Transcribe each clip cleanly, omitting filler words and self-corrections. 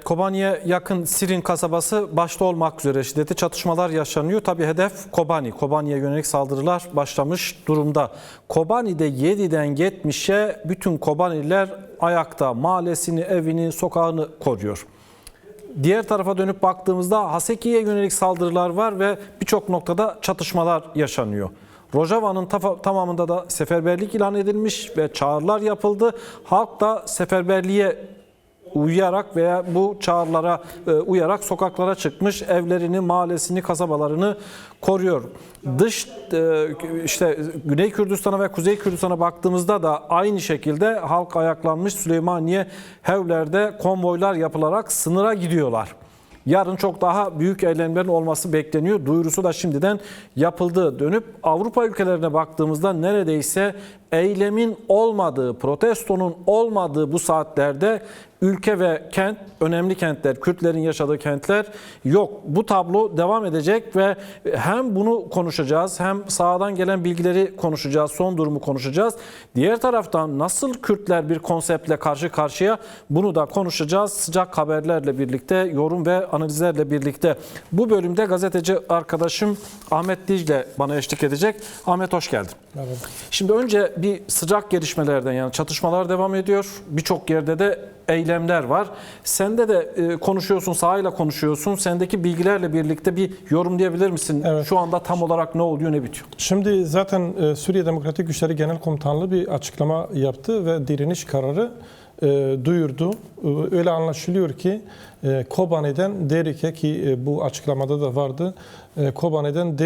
Kobani'ye yakın Sirin kasabası başta olmak üzere şiddetli çatışmalar yaşanıyor. Tabii hedef Kobani. Kobani'ye yönelik saldırılar başlamış durumda. Kobani'de 7'den 70'e bütün Kobanililer ayakta. Mahallesini, evini, sokağını koruyor. Diğer tarafa dönüp baktığımızda Haseki'ye yönelik saldırılar var ve birçok noktada çatışmalar yaşanıyor. Rojava'nın tamamında da seferberlik ilan edilmiş ve çağrılar yapıldı. Halk da seferberliğe uyarak veya bu çağrılara uyarak sokaklara çıkmış, evlerini, mahallesini, kasabalarını koruyor. İşte Güney Kürdistan'a ve Kuzey Kürdistan'a baktığımızda da aynı şekilde halk ayaklanmış. Süleymaniye Hevler'de konvoylar yapılarak sınıra gidiyorlar. Yarın çok daha büyük eylemlerin olması bekleniyor. Duyurusu da şimdiden yapıldı. Dönüp Avrupa ülkelerine baktığımızda neredeyse eylemin olmadığı, protestonun olmadığı bu saatlerde ülke ve kent, önemli kentler, Kürtlerin yaşadığı kentler yok. Bu tablo devam edecek ve hem bunu konuşacağız, hem sahadan gelen bilgileri konuşacağız, son durumu konuşacağız. Diğer taraftan nasıl Kürtler bir konseptle karşı karşıya, bunu da konuşacağız. Sıcak haberlerle birlikte, yorum ve analizlerle birlikte. Bu bölümde gazeteci arkadaşım Ahmet Dicle bana eşlik edecek. Ahmet, hoş geldin. Merhaba. Şimdi önce bir sıcak gelişmelerden, yani çatışmalar devam ediyor. Birçok yerde de eylemler var. Sende de konuşuyorsun, sahayla konuşuyorsun. Sendeki bilgilerle birlikte bir yorumlayabilir misin? Evet. Şu anda tam olarak ne oluyor, ne bitiyor? Şimdi zaten Suriye Demokratik Güçleri Genel Komutanlığı bir açıklama yaptı ve direniş kararı duyurdu. Öyle anlaşılıyor ki Kobani'den Derik'e, ki bu açıklamada da vardı, Kobani'den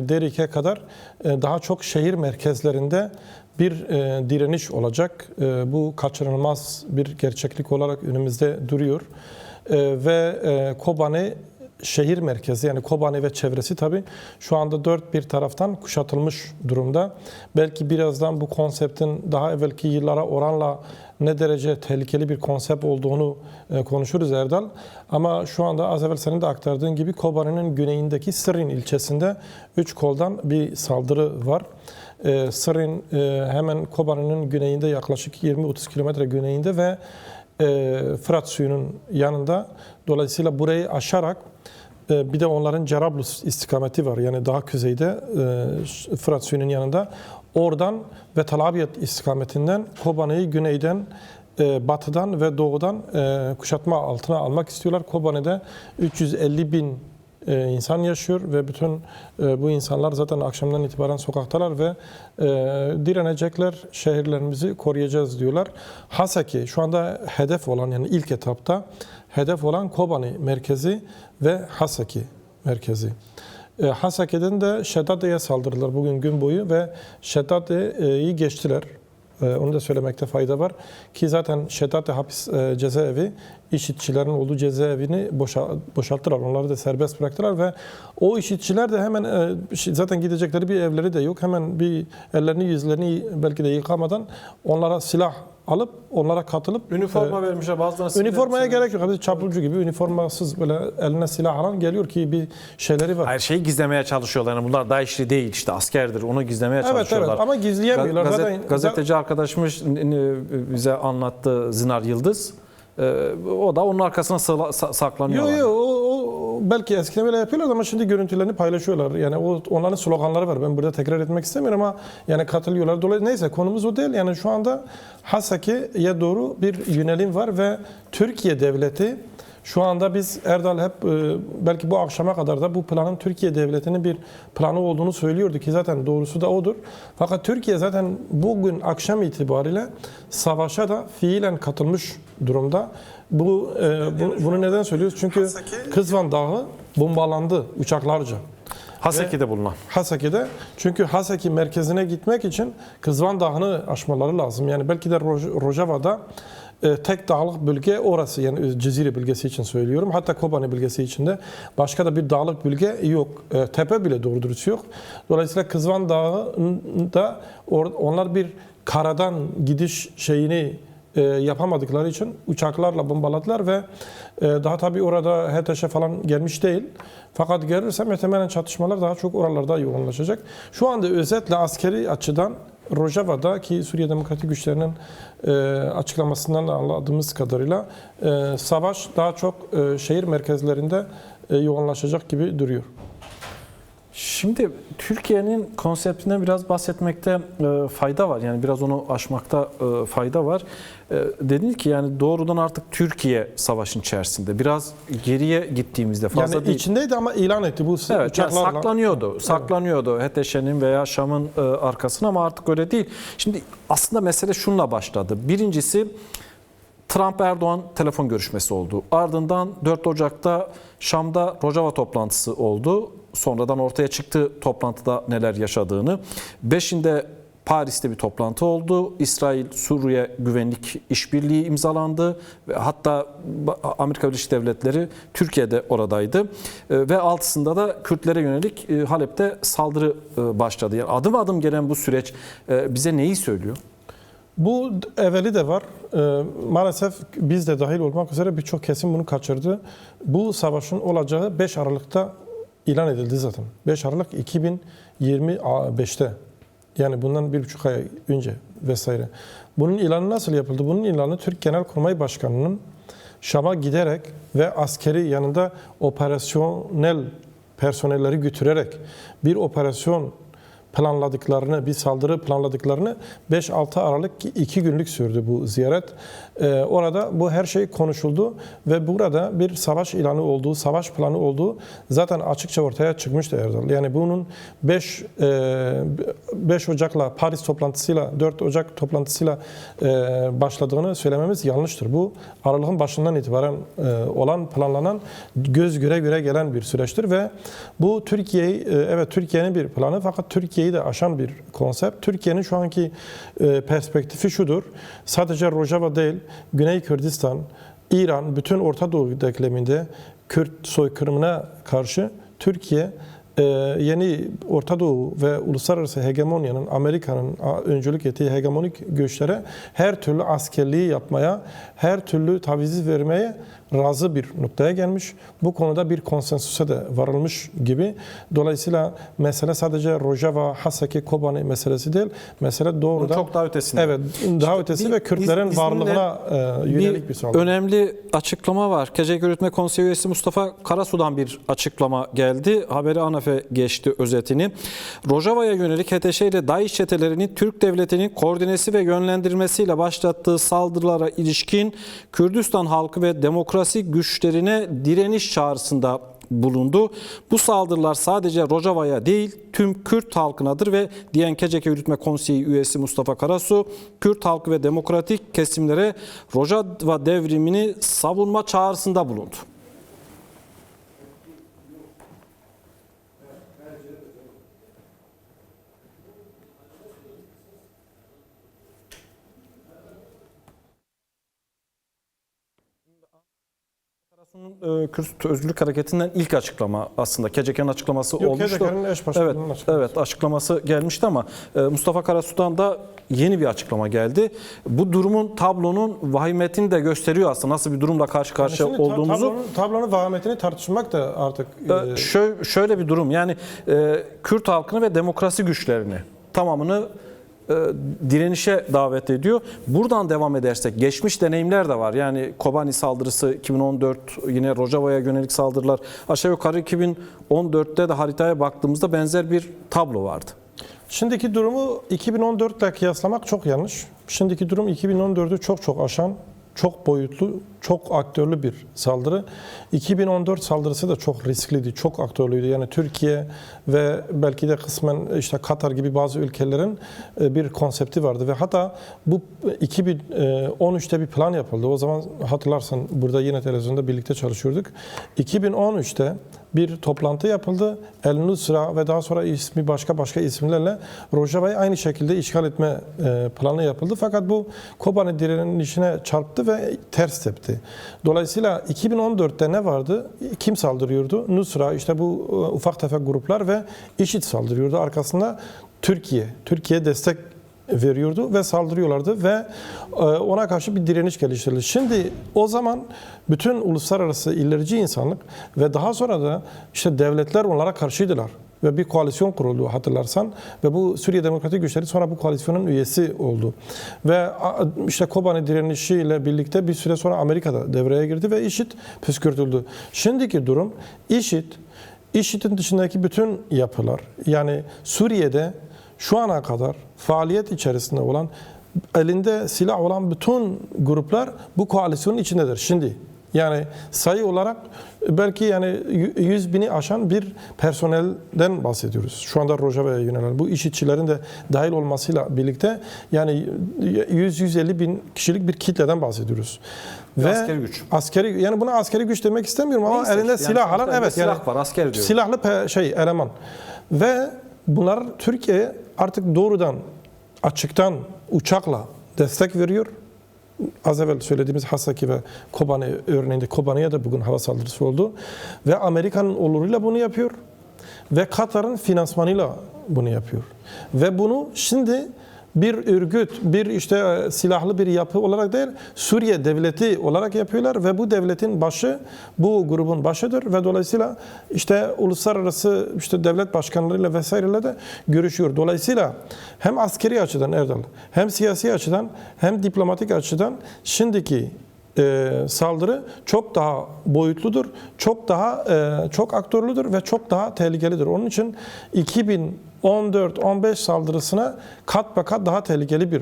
Derik'e kadar daha çok şehir merkezlerinde bir direniş olacak. Bu kaçınılmaz bir gerçeklik olarak önümüzde duruyor. Ve Kobani şehir merkezi, yani Kobani ve çevresi tabii şu anda dört bir taraftan kuşatılmış durumda. Belki birazdan bu konseptin daha evvelki yıllara oranla ne derece tehlikeli bir konsept olduğunu konuşuruz Erdal. Ama şu anda az evvel senin de aktardığın gibi Kobani'nin güneyindeki Sirin ilçesinde 3 koldan bir saldırı var. Sirin hemen Kobani'nin güneyinde, yaklaşık 20-30 kilometre güneyinde ve Fırat suyunun yanında. Dolayısıyla burayı aşarak bir de onların Cerablus istikameti var. Yani daha kuzeyde Fırat suyunun yanında. Oradan ve Tel Abyad istikametinden Kobani'yi güneyden, batıdan ve doğudan kuşatma altına almak istiyorlar. Kobani'de 350 bin insan yaşıyor ve bütün bu insanlar zaten akşamdan itibaren sokaktalar ve direnecekler, şehirlerimizi koruyacağız diyorlar. Haseki şu anda hedef olan, yani ilk etapta hedef olan Kobani merkezi ve Haseki merkezi. Haseki'den de Şeddade'ye saldırdılar bugün gün boyu ve Şeddade'yi geçtiler. Onu da söylemekte fayda var ki zaten Şeddate hapis cezaevi, IŞİD'çilerin olduğu cezaevini boşalttılar. Onları da serbest bıraktılar ve o IŞİD'çiler de hemen zaten gidecekleri bir evleri de yok. Hemen bir ellerini yüzlerini belki de yıkamadan onlara silah alıp onlara katılıp Üniforma vermişler bazılarına. Üniformaya gerek yok. Hadi çapulcu gibi üniformasız böyle eline silah alan geliyor ki bir şeyleri var. Her şeyi gizlemeye çalışıyorlar. Yani bunlar DAEŞ'li değil, işte askerdir. Onu gizlemeye çalışıyorlar. Evet, ama gizleyemiyorlar. Gazeteci arkadaşımız bize anlattı, Zinar Yıldız. O da onun arkasına saklanıyor. Yok, belki eskiden böyle yapıyorlar ama şimdi görüntülerini paylaşıyorlar. Yani onların sloganları var. Ben burada tekrar etmek istemiyorum ama yani katılıyorlar. Dolayısıyla neyse, konumuz o değil. Yani şu anda Haseki'ye doğru bir yönelim var ve Türkiye devleti şu anda, biz Erdal hep belki bu akşama kadar da bu planın Türkiye devletinin bir planı olduğunu söylüyordu ki zaten doğrusu da odur. Fakat Türkiye zaten bugün akşam itibariyle savaşa da fiilen katılmış durumda. Bunu neden söylüyoruz? Çünkü Kızvan Dağı bombalandı uçaklarca. Haseki'de bulunan. Haseki'de. Çünkü Haseki merkezine gitmek için Kızvan Dağı'nı aşmaları lazım. Yani belki de Rojava'da tek dağlık bölge orası, yani Cizire bölgesi için söylüyorum. Hatta Kobani bölgesi içinde başka da bir dağlık bölge yok. Tepe bile doğru dürüst yok. Dolayısıyla Kızvan Dağı'nda onlar bir karadan gidiş şeyini yapamadıkları için uçaklarla bombaladılar ve daha tabii orada HTŞ falan gelmiş değil. Fakat gelirse muhtemelen çatışmalar daha çok oralarda yoğunlaşacak. Şu anda özetle askeri açıdan Rojava'da ki Suriye Demokratik Güçlerinin açıklamasından anladığımız kadarıyla savaş daha çok şehir merkezlerinde yoğunlaşacak gibi duruyor. Şimdi Türkiye'nin konseptinden biraz bahsetmekte fayda var. Yani biraz onu aşmakta fayda var. Dedin ki yani doğrudan artık Türkiye savaşın içerisinde. Biraz geriye gittiğimizde fazla Yani değil. içindeydi ama ilan etti bu Evet, yani uçaklarla. saklanıyordu HTŞ'nin veya Şam'ın arkasına ama artık öyle değil. Şimdi aslında mesele şununla başladı. Birincisi Trump-Erdoğan telefon görüşmesi oldu. Ardından 4 Ocak'ta Şam'da Rojava toplantısı oldu. Sonradan ortaya çıktı toplantıda neler yaşadığını. 5'inde Paris'te bir toplantı oldu. İsrail-Suriye güvenlik işbirliği imzalandı. Ve hatta Amerika Birleşik Devletleri Türkiye'de oradaydı. Ve 6'sında da Kürtlere yönelik Halep'te saldırı başladı. Yani adım adım gelen bu süreç bize neyi söylüyor? Bu evveli de var. Maalesef biz de dahil olmak üzere birçok kesim bunu kaçırdı. Bu savaşın olacağı 5 Aralık'ta ilan edildi zaten. 5 Aralık 2025'te. Yani bundan 1,5 ay önce vesaire. Bunun ilanı nasıl yapıldı? Bunun ilanı Türk Genelkurmay Başkanı'nın Şam'a giderek ve askeri yanında operasyonel personelleri götürerek bir operasyon planladıklarını, bir saldırı planladıklarını 5-6 Aralık 2 günlük sürdü bu ziyaret. Orada bu her şey konuşuldu ve burada bir savaş ilanı olduğu, savaş planı olduğu zaten açıkça ortaya çıkmıştı Erdal. Yani bunun 5 Ocak'la Paris toplantısıyla 4 Ocak toplantısıyla başladığını söylememiz yanlıştır. Bu Aralık'ın başından itibaren olan, planlanan, göz göre göre gelen bir süreçtir ve bu Türkiye'yi, evet Türkiye'nin bir planı fakat Türkiye'yi de aşan bir konsept. Türkiye'nin şu anki perspektifi şudur. Sadece Rojava değil, Güney Kürdistan, İran, bütün Orta Doğu denkleminde Kürt soykırımına karşı Türkiye yeni Orta Doğu ve uluslararası hegemonyanın, Amerika'nın öncülük ettiği hegemonik güçlere her türlü askerliği yapmaya, her türlü tavizi vermeye razı bir noktaya gelmiş. Bu konuda bir konsensüse de varılmış gibi. Dolayısıyla mesele sadece Rojava, Haseki, Kobani meselesi değil. Mesele doğrudan çok daha ötesinde. Evet, daha ötesi ve Kürtlerin varlığına yönelik bir saldırı. Önemli açıklama var. KCK Yürütme Konseyi üyesi Mustafa Karasu'dan bir açıklama geldi. Haberi ANAF'e geçti özetini. Rojava'ya yönelik HTŞ ile DAEŞ çetelerinin Türk Devleti'nin koordinesi ve yönlendirmesiyle başlattığı saldırılara ilişkin Kürdistan halkı ve demokrasi güçlerine direniş çağrısında bulundu. Bu saldırılar sadece Rojava'ya değil tüm Kürt halkınadır ve diyen KCK Yürütme Konseyi üyesi Mustafa Karasu, Kürt halkı ve demokratik kesimlere Rojava devrimini savunma çağrısında bulundu. Kürt Özgürlük Hareketi'nden ilk açıklama aslında. KCK'nın açıklaması olmuştu. KCK'nın eş başkanının açıklaması. Evet, açıklaması gelmişti ama Mustafa Karasu'dan da yeni bir açıklama geldi. Bu durumun, tablonun vahimetini de gösteriyor aslında. Nasıl bir durumla karşı karşıya olduğumuzu. Tablonun vahametini tartışmak da artık... Şöyle bir durum. Yani Kürt halkını ve demokrasi güçlerini tamamını direnişe davet ediyor. Buradan devam edersek geçmiş deneyimler de var. Yani Kobani saldırısı 2014, yine Rojava'ya yönelik saldırılar. Aşağı yukarı 2014'te de haritaya baktığımızda benzer bir tablo vardı. Şimdiki durumu 2014 ile kıyaslamak çok yanlış. Şimdiki durum 2014'ü çok aşan, çok boyutlu, çok aktörlü bir saldırı. 2014 saldırısı da çok riskliydi, çok aktörlüydü. Yani Türkiye ve belki de kısmen işte Katar gibi bazı ülkelerin bir konsepti vardı ve hatta bu 2013'te bir plan yapıldı. O zaman hatırlarsan burada yine televizyonda birlikte çalışıyorduk. 2013'te bir toplantı yapıldı. El Nusra ve daha sonra ismi başka isimlerle Rojava'yı aynı şekilde işgal etme planı yapıldı. Fakat bu Kobani direnişine çarptı ve ters tepti. Dolayısıyla 2014'te ne vardı? Kim saldırıyordu? Nusra, işte bu ufak tefek gruplar ve IŞİD saldırıyordu. Arkasında Türkiye destek veriyordu ve saldırıyorlardı ve ona karşı bir direniş geliştirildi. Şimdi o zaman bütün uluslararası ilerici insanlık ve daha sonra da işte devletler onlara karşıydılar. ve bir koalisyon kuruldu hatırlarsan ve bu Suriye Demokratik Güçleri sonra bu koalisyonun üyesi oldu. Ve işte Kobani direnişiyle birlikte bir süre sonra Amerika'da devreye girdi ve IŞİD püskürtüldü. Şimdiki durum IŞİD'in dışındaki bütün yapılar, yani Suriye'de şu ana kadar faaliyet içerisinde olan, elinde silah olan bütün gruplar bu koalisyonun içindedir şimdi. Yani sayı olarak belki yani 100 bini aşan bir personelden bahsediyoruz. Şu anda Rojava'ya yönelen bu IŞİD'çilerin de dahil olmasıyla birlikte yani 100-150 bin kişilik bir kitleden bahsediyoruz. Ve askeri güç. Askeri, yani buna askeri güç demek istemiyorum ama neyse elinde işte, silah alan, evet, silah yani var, asker diyorum. silahlı eleman. Ve bunlar Türkiye artık doğrudan açıktan uçakla destek veriyor. Az evvel söylediğimiz Hasaki ve Kobani örneğinde Kobani'ye de bugün hava saldırısı oldu. Ve Amerika'nın oluruyla bunu yapıyor. Ve Katar'ın finansmanıyla bunu yapıyor. Ve bunu şimdi bir örgüt, bir işte silahlı bir yapı olarak değil, Suriye devleti olarak yapıyorlar ve bu devletin başı, bu grubun başıdır ve dolayısıyla işte uluslararası işte devlet başkanlarıyla vesaireyle de görüşüyor. Dolayısıyla hem askeri açıdan Erdal, hem siyasi açıdan, hem diplomatik açıdan şimdiki saldırı çok daha boyutludur, çok aktörlüdür ve çok daha tehlikelidir. Onun için 2014-15 saldırısına kat be kat daha tehlikeli bir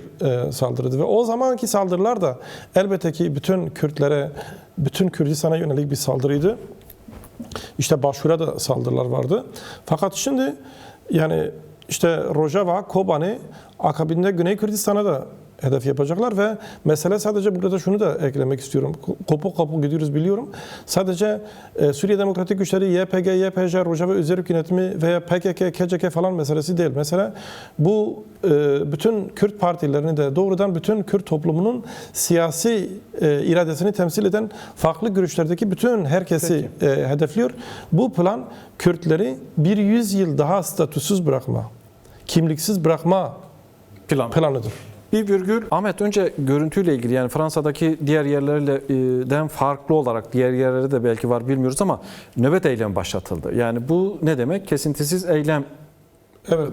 saldırıydı. Ve o zamanki saldırılar da elbette ki bütün Kürtlere, bütün Kürdistan'a yönelik bir saldırıydı. İşte Başur'a da saldırılar vardı. Fakat şimdi yani işte Rojava, Kobani, akabinde Güney Kürdistan'a da hedef yapacaklar ve mesele sadece burada şunu da eklemek istiyorum. Kopu gidiyoruz biliyorum. Sadece Suriye Demokratik Güçleri, YPG, YPJ, Rojava Özerk Yönetimi veya PKK, KCK falan meselesi değil. Mesela bu bütün Kürt partilerini de doğrudan bütün Kürt toplumunun siyasi iradesini temsil eden farklı görüşlerdeki bütün herkesi hedefliyor. Bu plan Kürtleri bir 100 yıl daha statüsüz bırakma, kimliksiz bırakma planıdır. Bir virgül. Ahmet, önce görüntüyle ilgili, yani Fransa'daki diğer yerlerden farklı olarak, diğer yerlerde de belki var bilmiyoruz ama nöbet eylemi başlatıldı. Yani bu ne demek? Kesintisiz eylem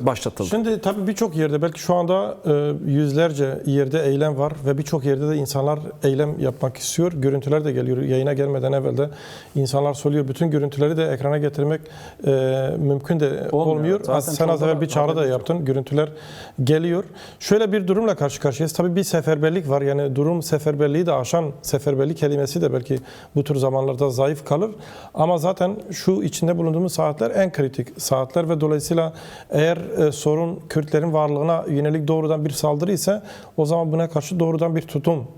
başlatıldı. Şimdi tabii birçok yerde, belki şu anda yüzlerce yerde eylem var ve birçok yerde de insanlar eylem yapmak istiyor. Görüntüler de geliyor. Yayına gelmeden evvel de insanlar soruyor. Bütün görüntüleri de ekrana getirmek mümkün de olmuyor. Sen az evvel bir çağrı da yaptın. Görüntüler geliyor. Şöyle bir durumla karşı karşıyayız. Tabii bir seferberlik var. Yani durum seferberliği de aşan, seferberlik kelimesi de belki bu tür zamanlarda zayıf kalır. Ama zaten şu içinde bulunduğumuz saatler en kritik saatler ve dolayısıyla eğer sorun Kürtlerin varlığına yönelik doğrudan bir saldırı ise o zaman buna karşı doğrudan bir tutum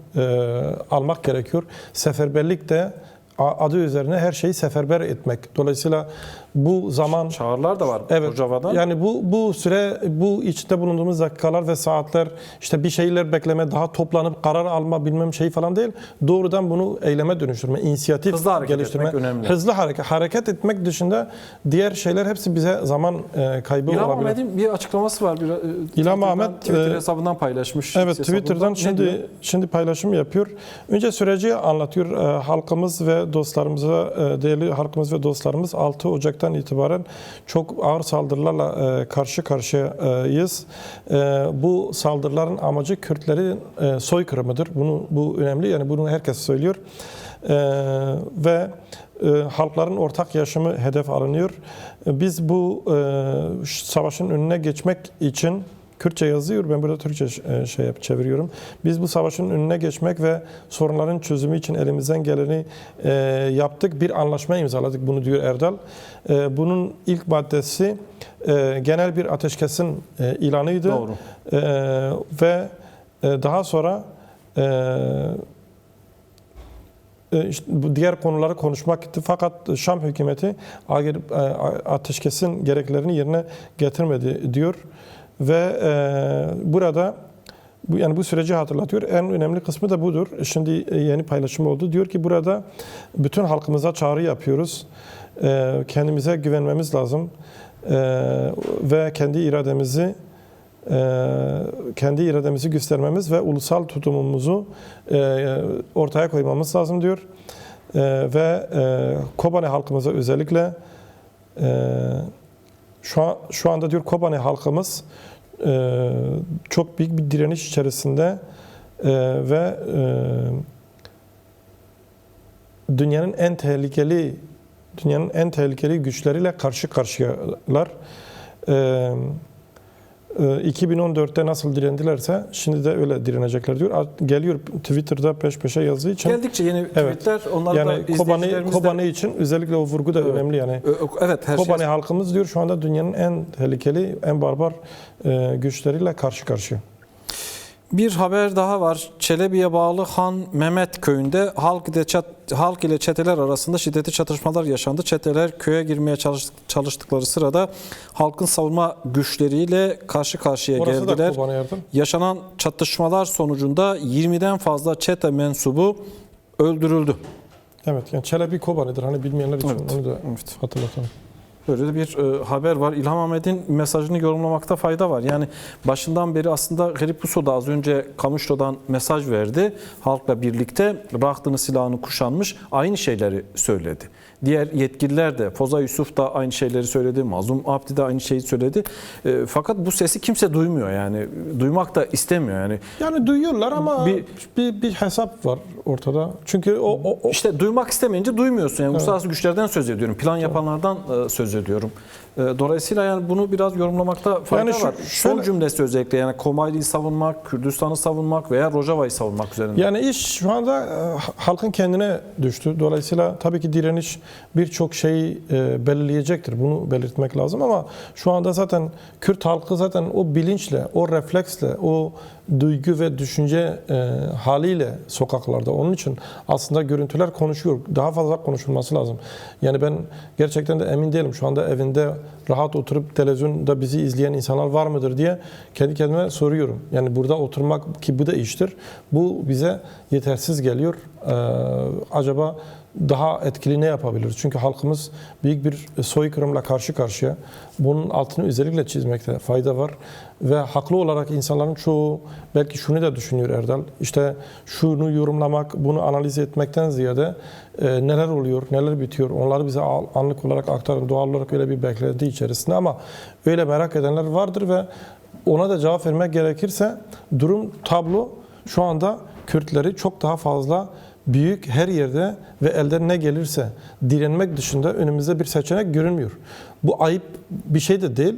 almak gerekiyor. Seferberlik de adı üzerine her şeyi seferber etmek. Dolayısıyla bu zaman... Çağrılar da var Rojava'dan. Yani bu süre, bu içinde bulunduğumuz dakikalar ve saatler, işte bir şeyler bekleme, daha toplanıp karar alma bilmem şey falan değil. Doğrudan bunu eyleme dönüştürme, inisiyatif geliştirme. Hızlı hareket etmek dışında diğer şeyler hepsi bize zaman kaybı olabilir. İlham Ahmet'in bir açıklaması var. İlham Ahmet Twitter hesabından paylaşmış. Evet, Twitter'dan şimdi paylaşım yapıyor. Önce süreci anlatıyor. Halkımız ve dostlarımıza, değerli halkımız ve dostlarımız 6 Ocak'tan itibaren çok ağır saldırılarla karşı karşıyayız. Bu saldırıların amacı Kürtlerin soykırımıdır. Bu önemli. Yani bunu herkes söylüyor. Ve halkların ortak yaşamı hedef alınıyor. Biz bu savaşın önüne geçmek için, Kürtçe yazıyor, ben burada Türkçe çeviriyorum. Biz bu savaşın önüne geçmek ve sorunların çözümü için elimizden geleni yaptık. Bir anlaşma imzaladık, bunu diyor Erdal. Bunun ilk maddesi genel bir ateşkesin ilanıydı. Doğru. Ve daha sonra işte bu diğer konuları konuşmak gitti. Fakat Şam hükümeti ateşkesin gereklerini yerine getirmedi diyor. Ve burada yani bu süreci hatırlatıyor. En önemli kısmı da budur. Şimdi yeni paylaşım oldu. Diyor ki burada bütün halkımıza çağrı yapıyoruz. Kendimize güvenmemiz lazım. Ve kendi irademizi göstermemiz ve ulusal tutumumuzu ortaya koymamız lazım diyor. Ve Kobani halkımıza özellikle Şu anda diyor Kobani halkımız çok büyük bir direniş içerisinde ve dünyanın en tehlikeli güçleriyle karşı karşıyalar. 2014'te nasıl direndilerse şimdi de öyle direnecekler diyor. Geliyor Twitter'da peş peşe yazdığı için. Geldikçe yeni tweetler, onları yani da izleyicilerimiz Kobani için özellikle o vurgu da önemli yani. Evet, her Kobani şey. halkımız diyor şu anda dünyanın en tehlikeli, en barbar güçleriyle karşı karşıya. Bir haber daha var. Çelebi'ye bağlı Han Mehmet köyünde halk ile çeteler arasında şiddetli çatışmalar yaşandı. Çeteler köye girmeye çalıştıkları sırada halkın savunma güçleriyle karşı karşıya Orası da geldiler. Kobani yardım. Yaşanan çatışmalar sonucunda 20'den fazla çete mensubu öldürüldü. Evet, yani Çelebi Kobani'dir. Hani bilmeyenler için Evet, onu da evet. hatırlatalım. Böyle de bir haber var. İlham Ahmet'in mesajını yorumlamakta fayda var. Yani başından beri aslında Garip Pusu da az önce Kamışlo'dan mesaj verdi. Halkla birlikte rahtını silahını kuşanmış aynı şeyleri söyledi. Diğer yetkililer de, Foza Yusuf da aynı şeyleri söyledi, Mazlum Abdi de aynı şeyi söyledi. Fakat bu sesi kimse duymuyor yani. Duymak da istemiyor yani. Yani duyuyorlar ama bir hesap var ortada. Çünkü o İşte duymak istemeyince duymuyorsun. Yani uluslararası güçlerden söz ediyorum. Plan yapanlardan söz ediyorum. Dolayısıyla yani bunu biraz yorumlamakta fayda Yani var. Son cümlesi özellikle yani Komayli'yi savunmak, Kürdistan'ı savunmak veya Rojava'yı savunmak üzerinde. Yani iş şu anda halkın kendine düştü. Dolayısıyla tabii ki direniş birçok şeyi belirleyecektir. Bunu belirtmek lazım ama şu anda zaten Kürt halkı zaten o bilinçle, o refleksle, o duygu ve düşünce haliyle sokaklarda. Onun için aslında görüntüler konuşuyor. Daha fazla konuşulması lazım. Yani ben gerçekten de emin değilim. Şu anda evinde rahat oturup televizyonda bizi izleyen insanlar var mıdır diye kendi kendime soruyorum. Yani burada oturmak ki bu da iştir. Bu bize yetersiz geliyor. Acaba daha etkili ne yapabiliriz? Çünkü halkımız büyük bir soykırımla karşı karşıya. Bunun altını özellikle çizmekte fayda var. Ve haklı olarak insanların çoğu belki şunu da düşünüyor Erdal. İşte şunu yorumlamak, bunu analiz etmekten ziyade neler oluyor, neler bitiyor onları bize anlık olarak aktarın. Doğal olarak öyle bir beklenti içerisinde ama öyle merak edenler vardır ve ona da cevap vermek gerekirse tablo şu anda Kürtleri çok daha fazla büyük her yerde ve elden ne gelirse direnmek dışında önümüzde bir seçenek görünmüyor. Bu ayıp bir şey de değil.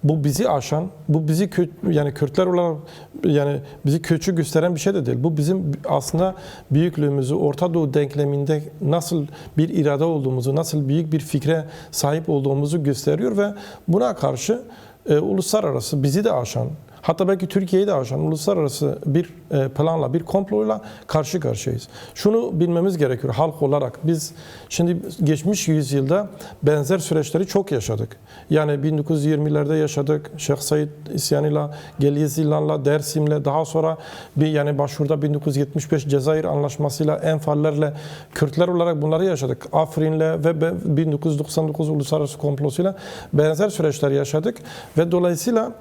Bu bizi aşan, bu bizi yani Kürtler olarak yani bizi kötü gösteren bir şey de değil. Bu bizim aslında büyüklüğümüzü, Orta Doğu denkleminde nasıl bir irade olduğumuzu, nasıl büyük bir fikre sahip olduğumuzu gösteriyor ve buna karşı uluslararası bizi de aşan, hatta belki Türkiye'yi de aşan uluslararası bir planla, bir komployla karşı karşıyayız. Şunu bilmemiz gerekiyor halk olarak. Biz şimdi geçmiş yüzyılda benzer süreçleri çok yaşadık. Yani 1920'lerde yaşadık. Şeyh Said isyanıyla, Gelyezilan'la, Dersim'le, daha sonra yani başvurda 1975 Cezayir Anlaşması'yla, Enfallerle, Kürtler olarak bunları yaşadık. Afrin'le ve 1999 Uluslararası Komplosuyla benzer süreçler yaşadık ve dolayısıyla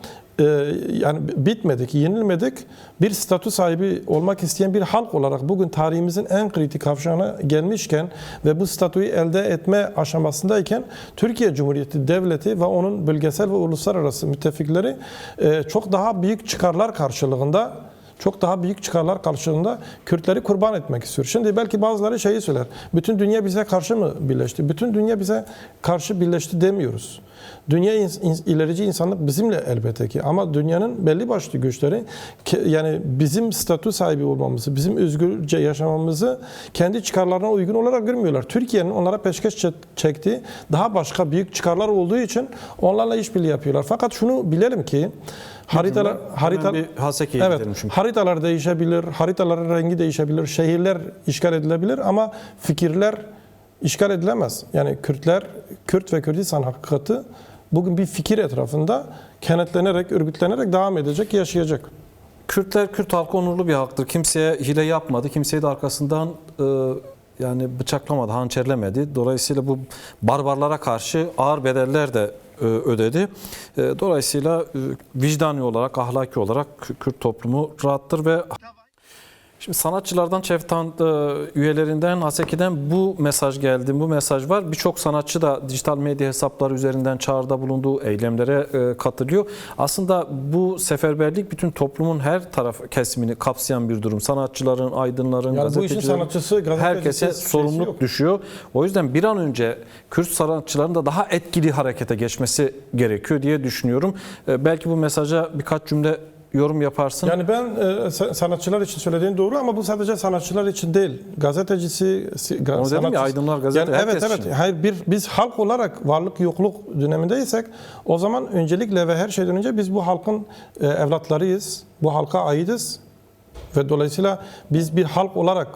yani bitmedik, yenilmedik. Bir statü sahibi olmak isteyen bir halk olarak bugün tarihimizin en kritik kavşağına gelmişken ve bu statüyü elde etme aşamasındayken Türkiye Cumhuriyeti Devleti ve onun bölgesel ve uluslararası müttefikleri çok daha büyük çıkarlar karşılığında Kürtleri kurban etmek istiyor. Şimdi belki bazıları şeyi söyler. Bütün dünya bize karşı mı birleşti? Bütün dünya bize karşı birleşti demiyoruz. Dünya ilerici insanlık bizimle elbette ki ama dünyanın belli başlı güçleri yani bizim statü sahibi olmamızı, bizim özgürce yaşamamızı kendi çıkarlarına uygun olarak görmüyorlar. Türkiye'nin onlara peşkeş çektiği daha başka büyük çıkarlar olduğu için onlarla işbirliği yapıyorlar. Fakat şunu bilelim ki haritalar değişebilir, haritaların rengi değişebilir, şehirler işgal edilebilir ama fikirler işgal edilemez. Yani Kürt ve Kürdistan hakikati bugün bir fikir etrafında kenetlenerek, örgütlenerek devam edecek, yaşayacak. Kürtler, Kürt halkı onurlu bir halktır. Kimseye hile yapmadı. Kimseyi de arkasından yani bıçaklamadı, hançerlemedi. Dolayısıyla bu barbarlara karşı ağır bedeller de ödedi. Dolayısıyla vicdani olarak, ahlaki olarak Kürt toplumu rahattır ve Şimdi sanatçılardan, Çevtan üyelerinden, Haseki'den bu mesaj geldi. Bu mesaj var. Birçok sanatçı da dijital medya hesapları üzerinden çağrıda bulunduğu eylemlere katılıyor. Aslında bu seferberlik bütün toplumun her kesimini kapsayan bir durum. Sanatçıların, aydınların, Yani bu işin gazetecilerin, sanatçısı, gazetecisi, herkese şeysi sorumluluk yok. düşüyor. O yüzden bir an önce Kürt sanatçıların da daha etkili harekete geçmesi gerekiyor diye düşünüyorum. Belki bu mesaja birkaç cümle yorum yaparsın. Yani ben sanatçılar için söylediğin doğru ama bu sadece sanatçılar için değil. Gazetecisi, Onu dedim ya, aydınlar, gazete, yani herkes evet. için. Hayır, biz halk olarak varlık yokluk dönemindeysek o zaman öncelikle ve her şeyden önce biz bu halkın evlatlarıyız. Bu halka aitiz ve dolayısıyla biz bir halk olarak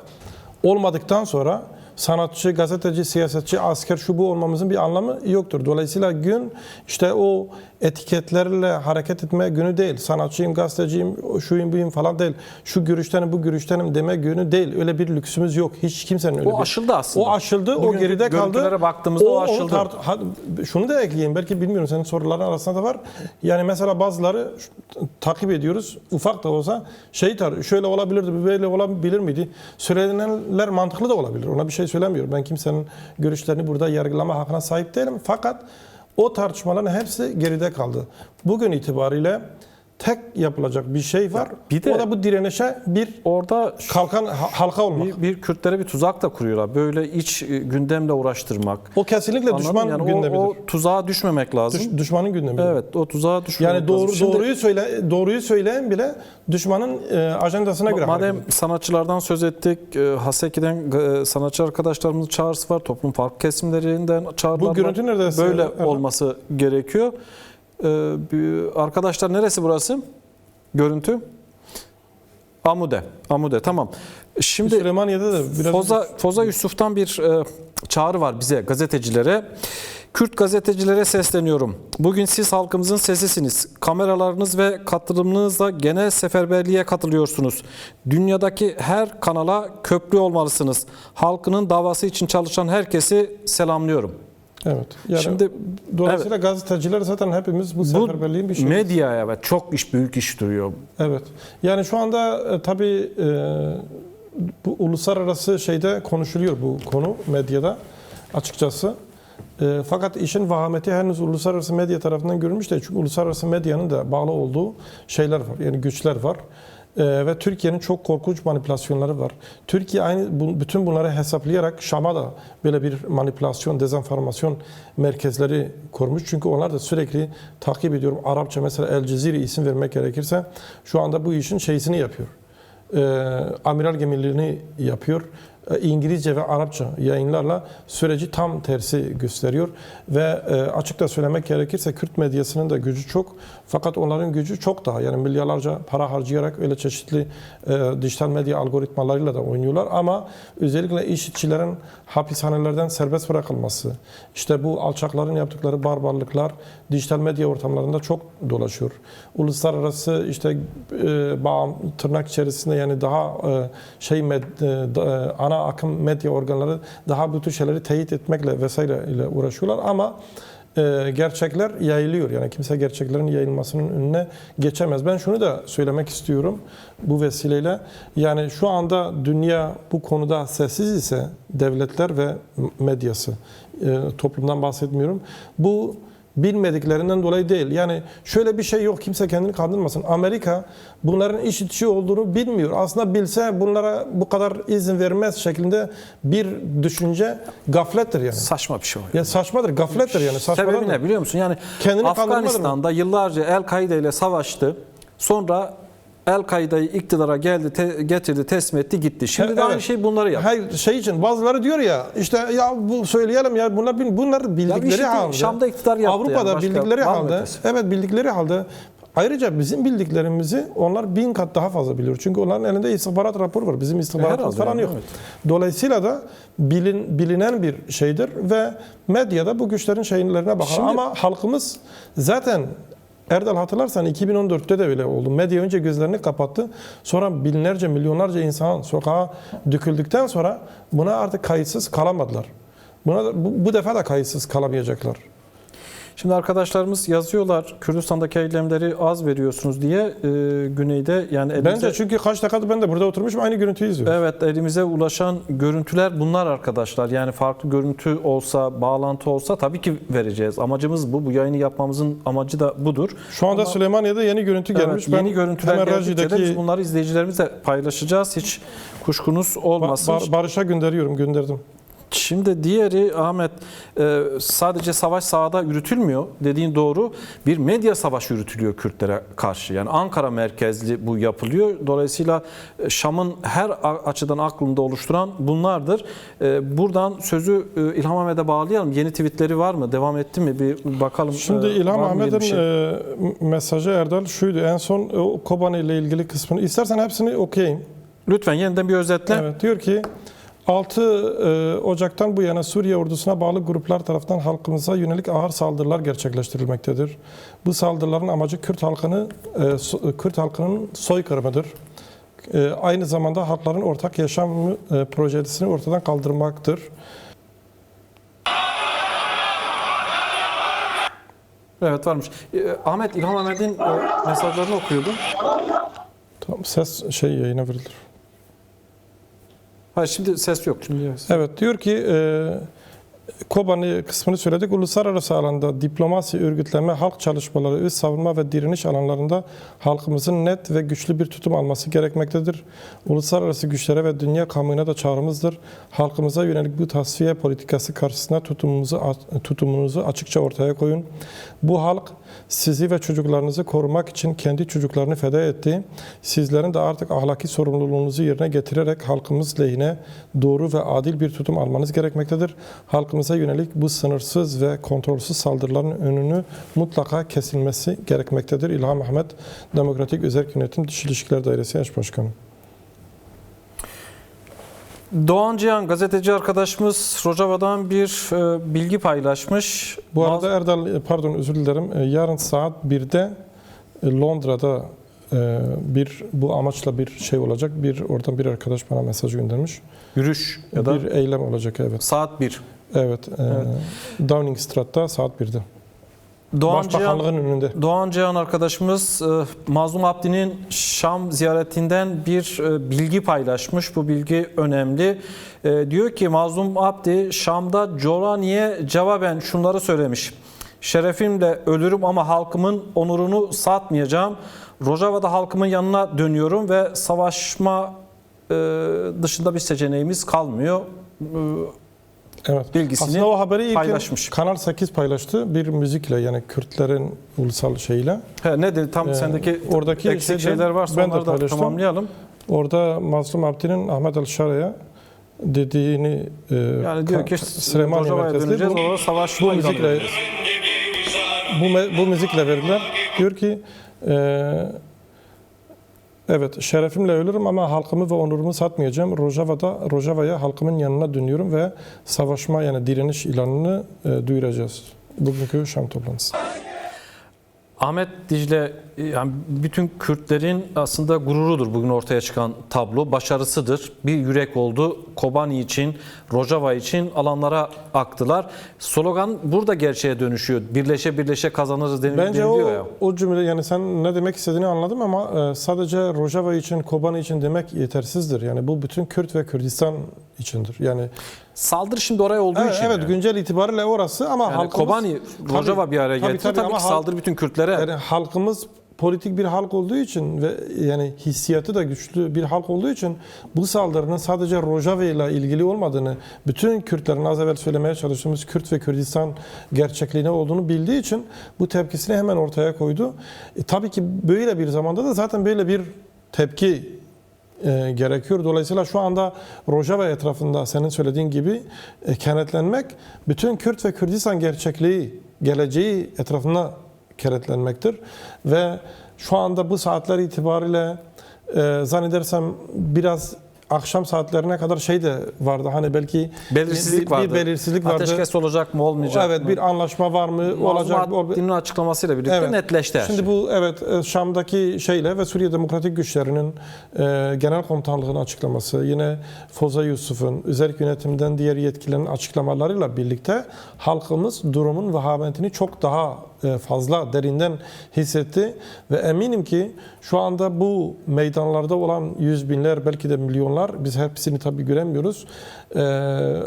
olmadıktan sonra sanatçı, gazeteci, siyasetçi, asker şu bu olmamızın bir anlamı yoktur. Dolayısıyla gün işte o etiketlerle hareket etme günü değil. Sanatçıyım, gazeteciyim, şuyum buyum falan değil. Şu görüştenim, bu görüştenim deme günü değil. Öyle bir lüksümüz yok. Hiç kimsenin öyle O aşıldı aslında. O aşıldı, o Bugünkü geride kaldı. görüntülere baktığımızda o aşıldı. Şunu da ekleyeyim. Belki bilmiyorum, senin soruların arasında da var. Yani mesela bazıları takip ediyoruz. Ufak da olsa şöyle olabilirdi, böyle olabilir miydi? Söylenenler mantıklı da olabilir. Ona bir şey söylemiyorum. Ben kimsenin görüşlerini burada yargılama hakkına sahip değilim. Fakat o tartışmaların hepsi geride kaldı. Bugün itibariyle tek yapılacak bir şey var. Bir de o da bu direnişe bir orada kalkan halka olmak. bir Kürtlere bir tuzak da kuruyorlar. Böyle iç gündemle uğraştırmak. O kesinlikle Anladın düşman mı? Yani gündemidir. o tuzağa düşmemek lazım. Düşmanın gündemidir. Evet, o tuzağa düşmemek Yani lazım. Şimdi, doğruyu söyleyen bile düşmanın ajandasına göre hareket madem ediyor. sanatçılardan söz ettik, Haseki'den sanatçı arkadaşlarımızın çağrısı var, toplum farklı kesimlerinden çağrılar Bu görüntü var. neredeyse? Böyle Evet. olması gerekiyor. Arkadaşlar, neresi burası? Görüntü? Amude, tamam. Şimdi Süleymaniye'de de biraz Foza Yusuf'tan bir çağrı var bize, gazetecilere. Kürt gazetecilere sesleniyorum. Bugün siz halkımızın sesisiniz. Kameralarınız ve katılımınızla genel seferberliğe katılıyorsunuz. Dünyadaki her kanala köprü olmalısınız. Halkının davası için çalışan herkesi selamlıyorum. evet. Yani Şimdi dolayısıyla gazeteciler zaten hepimiz bu seferberliğin bir şeyi. medyaya çok büyük iş duruyor. Evet. Yani şu anda tabii bu uluslararası şeyde konuşuluyor bu konu medyada açıkçası. Fakat işin vahameti henüz uluslararası medya tarafından görülmüş değil. Çünkü uluslararası medyanın da bağlı olduğu şeyler var. Yani güçler var. Ve Türkiye'nin çok korkunç manipülasyonları var. Türkiye bütün bunları hesaplayarak Şam'a da böyle bir manipülasyon, dezenformasyon merkezleri kurmuş. Çünkü onlar da sürekli takip ediyorum. Arapça mesela El Cezire isim vermek gerekirse şu anda bu işin şeysini yapıyor. Amiral gemiliğini yapıyor. İngilizce ve Arapça yayınlarla süreci tam tersi gösteriyor ve açıkça söylemek gerekirse Kürt medyasının da gücü çok, fakat onların gücü çok daha, yani milyarlarca para harcayarak öyle çeşitli dijital medya algoritmalarıyla da oynuyorlar ama özellikle işçilerin hapishanelerden serbest bırakılması, işte bu alçakların yaptıkları barbarlıklar dijital medya ortamlarında çok dolaşıyor. Uluslararası işte tırnak içerisinde yani daha ana akım medya organları daha bu tür şeyleri teyit etmekle vesaire ile uğraşıyorlar ama gerçekler yayılıyor. Yani kimse gerçeklerin yayılmasının önüne geçemez. Ben şunu da söylemek istiyorum bu vesileyle. Yani şu anda dünya bu konuda sessiz ise devletler ve medyası, toplumdan bahsetmiyorum. Bu bilmediklerinden dolayı değil. Yani şöyle bir şey yok, kimse kendini kandırmasın. Amerika bunların iş içi olduğunu bilmiyor. Aslında bilse bunlara bu kadar izin vermez şeklinde bir düşünce gaflettir yani. Saçma bir şey o. Ya saçmadır, gaflettir yani. Sebebi ne biliyor musun? Yani Kendini Afganistan'da yıllarca El-Kaide ile savaştı. Sonra El-Kaide'yi iktidara getirdi, teslim etti, gitti. Şimdi de aynı şey bunları yapıyor. Hayır, şey için bazıları diyor ya işte ya bu söyleyelim ya bunlar bildikleri halde. Şam'da iktidar yaptı. Avrupa'da yani, bildikleri halde. Evet, bildikleri halde. Ayrıca bizim bildiklerimizi onlar 1000 kat daha fazla biliyor. Çünkü onların elinde istihbarat raporu var. Bizim istihbaratımız falan yani, yok. evet. Dolayısıyla da bilinen bir şeydir ve medyada bu güçlerin şeylerine bakar. Ama halkımız zaten Erdal, hatırlarsan 2014'te de öyle oldu. Medya önce gözlerini kapattı. Sonra binlerce, milyonlarca insan sokağa döküldükten sonra buna artık kayıtsız kalamadılar. Bu defa da kayıtsız kalamayacaklar. Şimdi arkadaşlarımız yazıyorlar Kürdistan'daki eylemleri az veriyorsunuz diye güneyde yani elimize, Bence çünkü kaç dakikadır ben de burada oturmuşum aynı görüntüyü izliyorum. evet, elimize ulaşan görüntüler bunlar arkadaşlar. Yani farklı görüntü olsa, bağlantı olsa tabii ki vereceğiz. Amacımız bu. Bu yayını yapmamızın amacı da budur. Şu anda Ama Süleymaniye'de yeni görüntü gelmiş. evet, yeni görüntüler hemen geldikçe de Raci'deki biz bunları izleyicilerimizle paylaşacağız. Hiç kuşkunuz olmasın. Barış'a gönderdim. Şimdi diğeri Ahmet, sadece savaş sahada yürütülmüyor dediğin doğru, bir medya savaşı yürütülüyor Kürtlere karşı. Yani Ankara merkezli bu yapılıyor. Dolayısıyla Şam'ın her açıdan aklında oluşturan bunlardır. Buradan sözü İlham Ahmet'e bağlayalım. Yeni tweetleri var mı? Devam etti mi? Bir bakalım. Şimdi İlham var mı yeni bir şey? Ahmet'in mesajı Erdal şuydu. En son Kobani ile ilgili kısmını. İstersen hepsini okuyayım. Lütfen yeniden bir özetle. Evet, diyor ki 6 Ocak'tan bu yana Suriye ordusuna bağlı gruplar tarafından halkımıza yönelik ağır saldırılar gerçekleştirilmektedir. Bu saldırıların amacı Kürt halkının soykırımıdır. Aynı zamanda halkların ortak yaşam projesini ortadan kaldırmaktır. Evet, varmış. Ahmet, İlham Ahmet'in mesajlarını okuyordum. Tamam, ses yayına verilir. Hayır, şimdi ses yok. Şimdi Evet, diyor ki Kobani kısmını söyledik. Uluslararası alanda diplomasi, örgütleme, halk çalışmaları, öz savunma ve direniş alanlarında halkımızın net ve güçlü bir tutum alması gerekmektedir. Uluslararası güçlere ve dünya kamuoyuna da çağrımızdır. Halkımıza yönelik bu tasfiye politikası karşısında tutumunuzu açıkça ortaya koyun. Bu halk sizi ve çocuklarınızı korumak için kendi çocuklarını feda etti. Sizlerin de artık ahlaki sorumluluğunuzu yerine getirerek halkımız lehine doğru ve adil bir tutum almanız gerekmektedir. Halkımıza yönelik bu sınırsız ve kontrolsüz saldırıların önünü mutlaka kesilmesi gerekmektedir. İlham Ahmet, Demokratik Özerk Yönetim Dış İlişkiler Dairesi Eş Başkanı. Doğan Cihan gazeteci arkadaşımız Rojava'dan bir bilgi paylaşmış. Bu arada Erdal, pardon özür dilerim. Yarın saat 1'de Londra'da bu amaçla bir şey olacak. Oradan bir arkadaş bana mesaj göndermiş. Yürüyüş ya da bir eylem olacak, evet. saat 1. Evet. Downing Street'ta saat 1'de. Başbakanlığın önünde. Doğan Cihan arkadaşımız Mazlum Abdi'nin Şam ziyaretinden bir bilgi paylaşmış. Bu bilgi önemli. Diyor ki Mazlum Abdi Şam'da Colani'ye cevaben şunları söylemiş. Şerefimle ölürüm ama halkımın onurunu satmayacağım. Rojava'da halkımın yanına dönüyorum ve savaşma dışında bir seçeneğimiz kalmıyor. Evet. Bilgisini aslında o haberi ilk paylaşmış. Kanal 8 paylaştı. Bir müzikle, yani Kürtlerin ulusal şeyiyle. Ne dedi? Tam sendeki oradaki eksik şeyler varsa ben de onları da paylaştım. tamamlayalım. Orada Mazlum Abdi'nin Ahmet El-Şara'ya dediğini yani diyor ki Süleymaniye Rojava'ya merkezli döneceğiz, orada savaşma ilan edeceğiz. Bu müzikle verdiler. Diyor ki evet, şerefimle ölürüm ama halkımı ve onurumu satmayacağım. Rojava'ya halkımın yanına dönüyorum ve savaşma, yani direniş ilanını duyuracağız. Bugünkü Şam toplantısı. Ahmet Dicle, yani bütün Kürtlerin aslında gururudur bugün ortaya çıkan tablo, başarısıdır. Bir yürek oldu. Kobani için, Rojava için alanlara aktılar. Slogan burada gerçeğe dönüşüyor. Birleşe birleşe kazanırız deniliyor ya. O cümle, yani sen ne demek istediğini anladım ama sadece Rojava için, Kobani için demek yetersizdir. Yani bu bütün Kürt ve Kürdistan içindir. Yani saldırı şimdi oraya olduğu için. Evet, yani. Güncel itibariyle orası ama Yani halkımız... Kobani, Rojava bir araya getirdi. Tabii ki saldırı bütün Kürtlere. Yani halkımız politik bir halk olduğu için ve yani hissiyatı da güçlü bir halk olduğu için bu saldırının sadece Rojava ile ilgili olmadığını, bütün Kürtlerin az evvel söylemeye çalıştığımız Kürt ve Kürdistan gerçekliğine olduğunu bildiği için bu tepkisini hemen ortaya koydu. Tabii ki böyle bir zamanda da zaten böyle bir tepki gerekiyor. Dolayısıyla şu anda Rojava etrafında senin söylediğin gibi kenetlenmek bütün Kürt ve Kürdistan gerçekliği, geleceği etrafında kenetlenmektir. Ve şu anda bu saatler itibariyle zannedersem biraz akşam saatlerine kadar şey de vardı. Hani belki Belirsizlik vardı. Bir belirsizlik vardı. Ateşkes olacak mı, olmayacak mı? Evet, bir anlaşma var mı, olacak mı? Mazlum açıklamasıyla birlikte Evet. netleşti her Şimdi şey. bu Şam'daki şeyle ve Suriye Demokratik Güçleri'nin genel komutanlığının açıklaması, yine Foza Yusuf'un özellik yönetimden diğer yetkililerin açıklamalarıyla birlikte halkımız durumun vehametini çok daha fazla derinden hissetti ve eminim ki şu anda bu meydanlarda olan yüz binler belki de milyonlar, biz hepsini tabii göremiyoruz.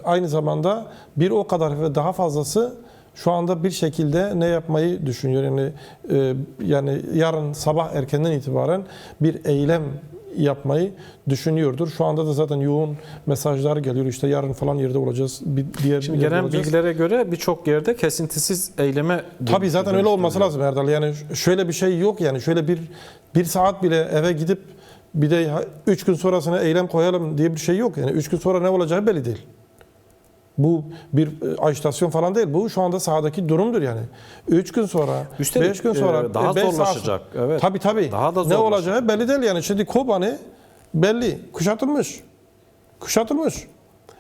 Aynı zamanda bir o kadar ve daha fazlası şu anda bir şekilde ne yapmayı düşünüyor? Yani yarın sabah erkenden itibaren bir eylem yapmayı düşünüyordur. Şu anda da zaten yoğun mesajlar geliyor. İşte yarın falan yerde olacağız. Şimdi gelen bilgilere göre birçok yerde kesintisiz eyleme... Tabii zaten öyle olması lazım Erdal. Yani şöyle bir şey yok yani. Şöyle bir saat bile eve gidip bir de 3 gün sonrasına eylem koyalım diye bir şey yok. Yani 3 gün sonra ne olacağı belli değil. Bu bir ajitasyon falan değil. Bu şu anda sahadaki durumdur yani. 3 gün sonra, 5 gün sonra daha 5 zorlaşacak. Saat, evet. Tabii. Daha da ne zorlaşacak. olacağı belli değil yani. Şimdi Kobani belli. Kuşatılmış.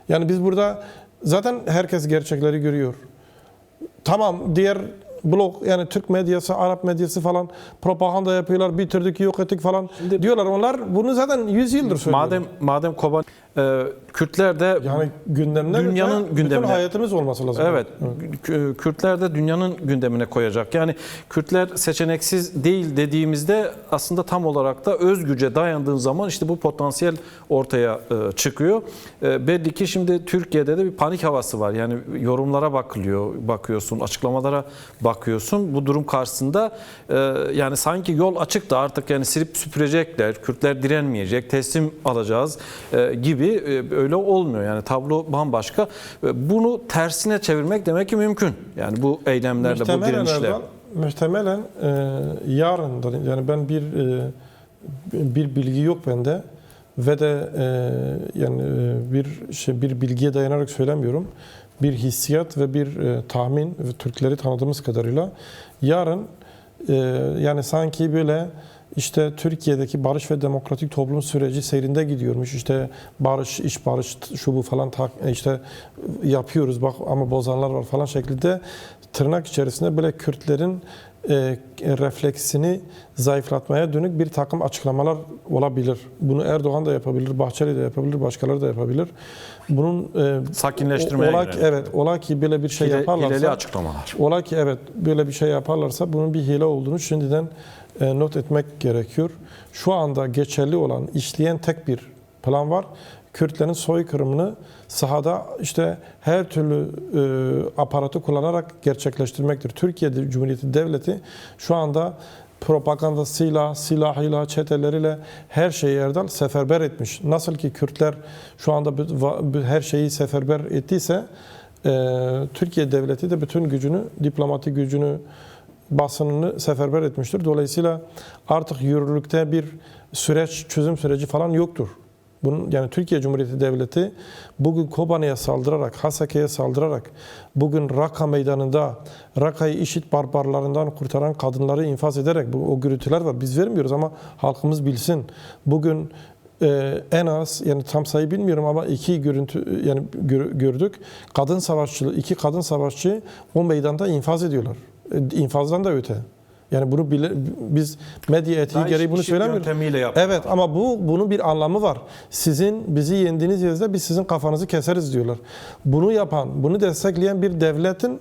Yani biz burada zaten herkes gerçekleri görüyor. Tamam, diğer blok yani Türk medyası, Arap medyası falan propaganda yapıyorlar. Bitirdik, yok ettik falan diyorlar. Onlar bunu zaten 100 yıldır söylüyorlar. Madem Kobani Kürtler de yani gündemden dünyanın bütün gündemine, hayatımız olması lazım. evet. Kürtler de dünyanın gündemine koyacak. Yani Kürtler seçeneksiz değil dediğimizde aslında tam olarak da özgürce dayandığın zaman işte bu potansiyel ortaya çıkıyor. Belli ki şimdi Türkiye'de de bir panik havası var. Yani yorumlara bakıyorsun, açıklamalara bakıyorsun. Bu durum karşısında yani sanki yol açık da artık yani silip süpürecekler. Kürtler direnmeyecek, teslim alacağız gibi öyle olmuyor. Yani tablo bambaşka. Bunu tersine çevirmek demek ki mümkün. Yani bu eylemlerle, bu direnişle. Muhtemelen yarın yani ben bir bilgi yok bende ve de yani bir bilgiye dayanarak söylemiyorum. Bir hissiyat ve bir tahmin ve Türkleri tanıdığımız kadarıyla yarın yani sanki böyle İşte Türkiye'deki barış ve demokratik toplum süreci seyrinde gidiyormuş. İşte iş barış şu bu falan işte yapıyoruz bak ama bozanlar var falan şeklinde tırnak içerisinde böyle Kürtlerin refleksini zayıflatmaya dönük bir takım açıklamalar olabilir. Bunu Erdoğan da yapabilir, Bahçeli de yapabilir, başkaları da yapabilir. Bunun sakinleştirmeye ola ki böyle bir şey yaparlarsa, hileli açıklamalar. Ola ki böyle bir şey yaparlarsa bunun bir hile olduğunu şimdiden not etmek gerekiyor. Şu anda geçerli olan, işleyen tek bir plan var. Kürtlerin soykırımını sahada işte her türlü aparatı kullanarak gerçekleştirmektir. Türkiye Cumhuriyeti Devleti şu anda propagandasıyla, silahıyla, çeteleriyle her şeyi Erdal seferber etmiş. Nasıl ki Kürtler şu anda her şeyi seferber ettiyse Türkiye Devleti de bütün gücünü, diplomatik gücünü, basınını seferber etmiştir. Dolayısıyla artık yürürlükte bir çözüm süreci falan yoktur. Yani Türkiye Cumhuriyeti Devleti bugün Kobani'ye saldırarak, Hasake'ye saldırarak, bugün Raqqa meydanında Raqqa'yı IŞİD barbarlarından kurtaran kadınları infaz ederek, o gürültüler var. Biz vermiyoruz ama halkımız bilsin. Bugün en az yani tam sayı bilmiyorum ama iki görüntü yani gördük. İki kadın savaşçı o meydanda infaz ediyorlar. İnfazdan da öte. Yani bunu biz medya etiği gereği bunu söylemiyoruz. Evet ama bunun bir anlamı var. Bizi yendiğiniz yerde biz sizin kafanızı keseriz diyorlar. Bunu yapan, bunu destekleyen bir devletin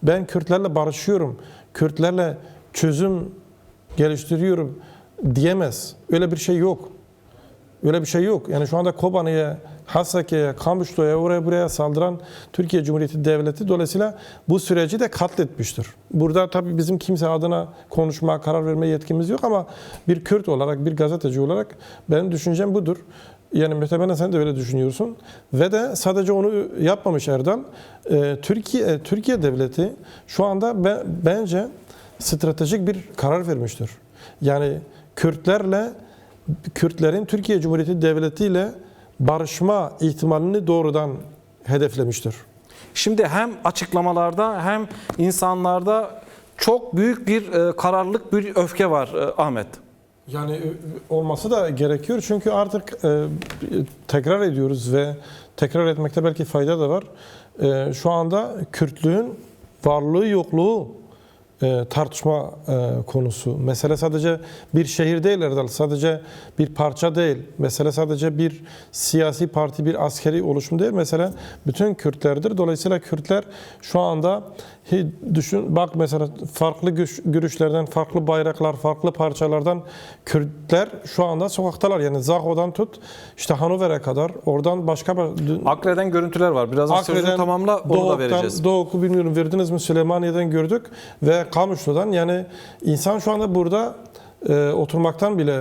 ben Kürtlerle barışıyorum, Kürtlerle çözüm geliştiriyorum diyemez. Öyle bir şey yok. Öyle bir şey yok. Yani şu anda Kobani'ye, Hasake'ye, Kamuşlu'ya, oraya buraya saldıran Türkiye Cumhuriyeti Devleti dolayısıyla bu süreci de katletmiştir. Burada tabii bizim kimse adına konuşma, karar verme yetkimiz yok ama bir Kürt olarak, bir gazeteci olarak benim düşüncem budur. Yani muhtemelen sen de öyle düşünüyorsun. Ve de sadece onu yapmamış Erdal. Türkiye Devleti şu anda bence stratejik bir karar vermiştir. Yani Kürtlerin Türkiye Cumhuriyeti Devleti ile barışma ihtimalini doğrudan hedeflemiştir. Şimdi hem açıklamalarda hem insanlarda çok büyük bir kararlılık, bir öfke var Ahmet. Yani olması da gerekiyor çünkü artık tekrar ediyoruz ve tekrar etmekte belki fayda da var. Şu anda Kürtlüğün varlığı yokluğu tartışma konusu. Mesele sadece bir şehir değil Erdal, sadece bir parça değil. Mesele sadece bir siyasi parti, bir askeri oluşum değil. Mesele bütün Kürtlerdir. Dolayısıyla Kürtler şu anda düşün, bak mesela farklı görüşlerden, farklı bayraklar, farklı parçalardan Kürtler şu anda sokaktalar. Yani Zaho'dan tut, işte Hanover'e kadar, oradan başka Akre'den görüntüler var. Birazdan sözünü tamamla, onu da vereceğiz. Doğu'yu bilmiyorum verdiniz mi, Süleymaniye'den gördük ve Kamışlı'dan. Yani insan şu anda burada oturmaktan bile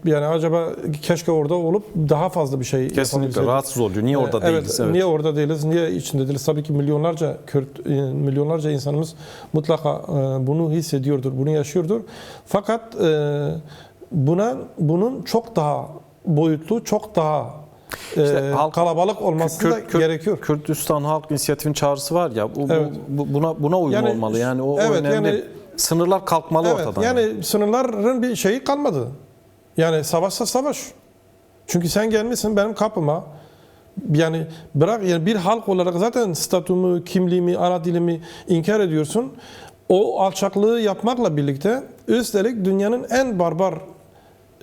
yani acaba keşke orada olup daha fazla bir şey kesinlikle rahatsız oluyor. Niye orada değiliz? Evet. Niye orada değiliz? Niye içinde değiliz? Tabii ki milyonlarca Kürt, milyonlarca insanımız mutlaka bunu hissediyordur, bunu yaşıyordur. Fakat bunun çok daha boyutlu, çok daha kalabalık olması da gerekiyor. Kürdistan Halk İnisiyatifi'nin çağrısı var ya, Evet. buna uyum olmalı. Yani o önemli. Yani, sınırlar kalkmalı ortadan. Yani sınırların bir şeyi kalmadı. Yani savaşsa savaş. Çünkü sen gelmişsin benim kapıma. Yani bırak, yani bir halk olarak zaten statümü, kimliğimi, ana dilimi inkar ediyorsun. O alçaklığı yapmakla birlikte üstelik dünyanın en barbar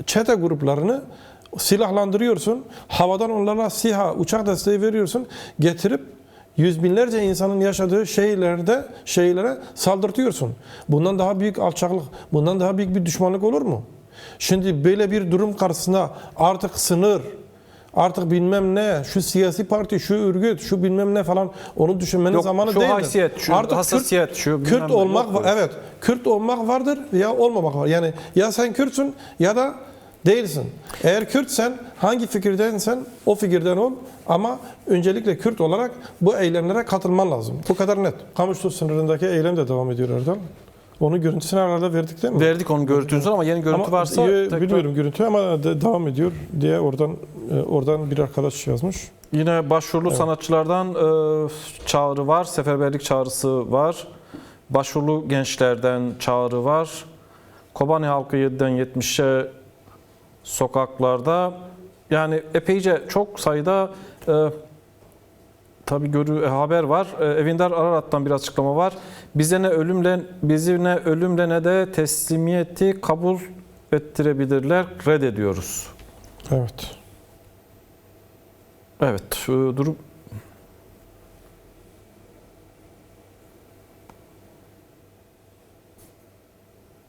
çete gruplarını silahlandırıyorsun. Havadan onlara SİHA, uçak desteği veriyorsun. Getirip yüz binlerce insanın yaşadığı şehirlere saldırtıyorsun. Bundan daha büyük alçaklık, bundan daha büyük bir düşmanlık olur mu? Şimdi böyle bir durum karşısında artık sınır, artık bilmem ne, şu siyasi parti, şu örgüt, şu bilmem ne falan, onu düşünmenin zamanı değil. Şu haysiyet, şu artık hassasiyet, Kürt olmak var. Evet, Kürt olmak vardır ya olmamak var. Yani ya sen Kürtsün ya da değilsin. Eğer Kürtsen, hangi fikirdensen o fikirden ol, ama öncelikle Kürt olarak bu eylemlere katılman lazım. Bu kadar net. Kamışlı sınırındaki eylem de devam ediyor Erdal. Onun görüntüsünü herhalde verdik değil mi? Verdik onun görüntüsünü ama yeni görüntü varsa bilmiyorum görüntü ama devam ediyor diye oradan bir arkadaş yazmış. Yine başvurulu sanatçılardan çağrı var. Seferberlik çağrısı var. Başvurulu gençlerden çağrı var. Kobani halkı 7'den 70'e sokaklarda, yani epeyce çok sayıda tabii haber var. Evindar Ararat'tan bir açıklama var. Bizi ne ölümle ne de teslimiyeti kabul ettirebilirler. Reddediyoruz. Evet. Evet. Durum.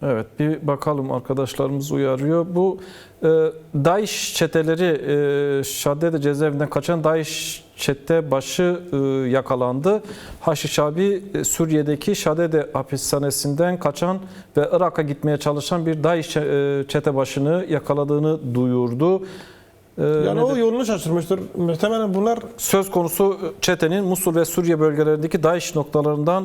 Evet, bir bakalım, arkadaşlarımız uyarıyor. Bu DAEŞ çeteleri, Şaddede cezaevinden kaçan DAEŞ çete başı yakalandı. Haşi Şabi, Suriye'deki Şaddede hapishanesinden kaçan ve Irak'a gitmeye çalışan bir DAEŞ çete başını yakaladığını duyurdu. Yani o yolunu şaşırmıştır. Muhtemelen bunlar söz konusu çetenin Musul ve Suriye bölgelerindeki DAEŞ noktalarından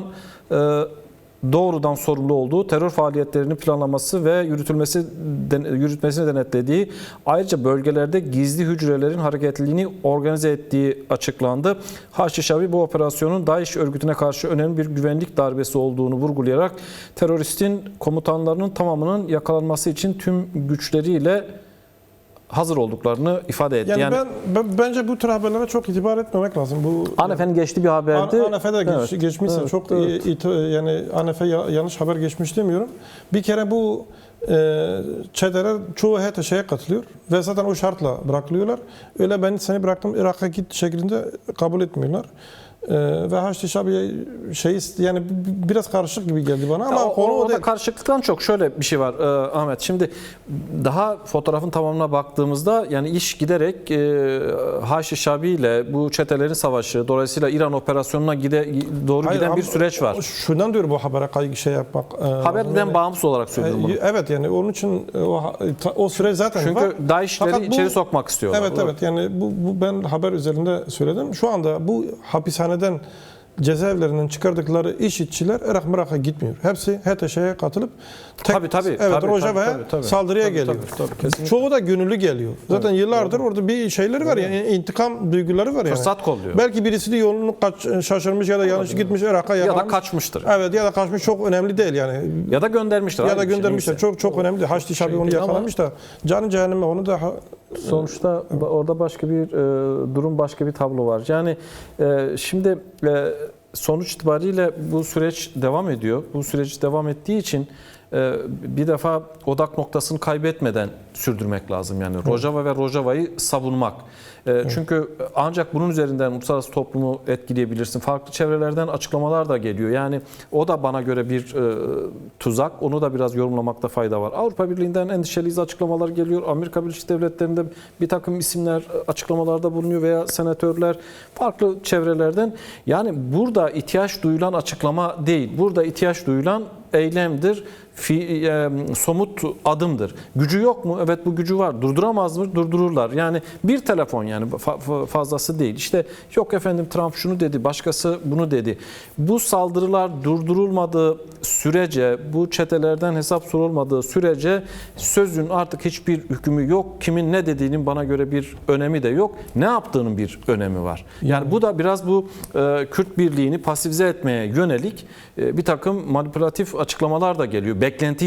doğrudan sorumlu olduğu, terör faaliyetlerini planlaması ve yürütmesini denetlediği, ayrıca bölgelerde gizli hücrelerin hareketliliğini organize ettiği açıklandı. Haçlı Şabi bu operasyonun DAEŞ örgütüne karşı önemli bir güvenlik darbesi olduğunu vurgulayarak teröristin komutanlarının tamamının yakalanması için tüm güçleriyle hazır olduklarını ifade etti. Yani bence bu tür haberlere çok itibar etmemek lazım. Bu ANEF'nin geçtiği bir haberdi. ANEF'de geçmişse evet, çok evet. Yani ANEF'e yanlış haber geçmiş demiyorum. Bir kere bu çeteler çoğu şeye katılıyor ve zaten o şartla bırakılıyorlar. Öyle ben seni bıraktım Irak'a git şeklinde kabul etmiyorlar. Ve Haçlı Şabi'ye yani biraz karışık gibi geldi bana ama orada karışıklıktan çok şöyle bir şey var Ahmet. Şimdi daha fotoğrafın tamamına baktığımızda yani iş giderek Haçlı Şabi ile bu çetelerin savaşı, dolayısıyla İran operasyonuna doğru giden bir süreç var. Şundan diyorum bu habere yapmak. Haberden yani, bağımsız olarak söylüyorum bunu. Evet, yani onun için o süreç zaten çünkü var. Çünkü DAEŞ'leri içeri sokmak istiyorlar. Evet, yani bu ben haber üzerinde söyledim. Şu anda bu hapishaneden cezaevlerinden çıkardıkları IŞİD'çiler Irak Mırak'a gitmiyor. Hepsi HTŞ'ye katılıp Tabii, Rojava'ya saldırıya geliyor. Kesinlikle. Çoğu da gönüllü geliyor. Zaten yıllardır orada bir şeyleri var yani intikam duyguları var yani. Fırsat kolluyor. Belki birisi de yolunu şaşırmış ya da yanlış gitmiş Irak'a Ya da yakalanmış. kaçmıştır. Evet ya da kaçmış, çok önemli değil yani. Ya da göndermiştir. Ya da Aynı şey, göndermişler. neyse. Çok önemli değil. Haçlı Şabi onu yakalamış da canı cehenneme onu da Sonuçta orada başka bir durum, başka bir tablo var. Yani şimdi sonuç itibariyle bu süreç devam ediyor. Bu süreç devam ettiği için bir defa odak noktasını kaybetmeden sürdürmek lazım. Yani Rojava ve Rojava'yı savunmak. Çünkü ancak bunun üzerinden uluslararası toplumu etkileyebilirsin. Farklı çevrelerden açıklamalar da geliyor. Yani o da bana göre bir tuzak. Onu da biraz yorumlamakta fayda var. Avrupa Birliği'nden endişeliyiz açıklamalar geliyor. Amerika Birleşik Devletleri'nde bir takım isimler açıklamalarda bulunuyor veya senatörler farklı çevrelerden. Yani burada ihtiyaç duyulan açıklama değil. Burada ihtiyaç duyulan eylemdir. Somut adımdır. Gücü yok mu? Evet, bu gücü var. Durduramaz mı? Durdururlar. Yani bir telefon, yani fazlası değil. İşte yok efendim Trump şunu dedi, başkası bunu dedi. Bu saldırılar durdurulmadığı sürece, bu çetelerden hesap sorulmadığı sürece sözün artık hiçbir hükmü yok. Kimin ne dediğinin bana göre bir önemi de yok. Ne yaptığının bir önemi var. Yani bu da biraz bu Kürt birliğini pasifize etmeye yönelik bir takım manipülatif açıklamalar da geliyor. Beklenti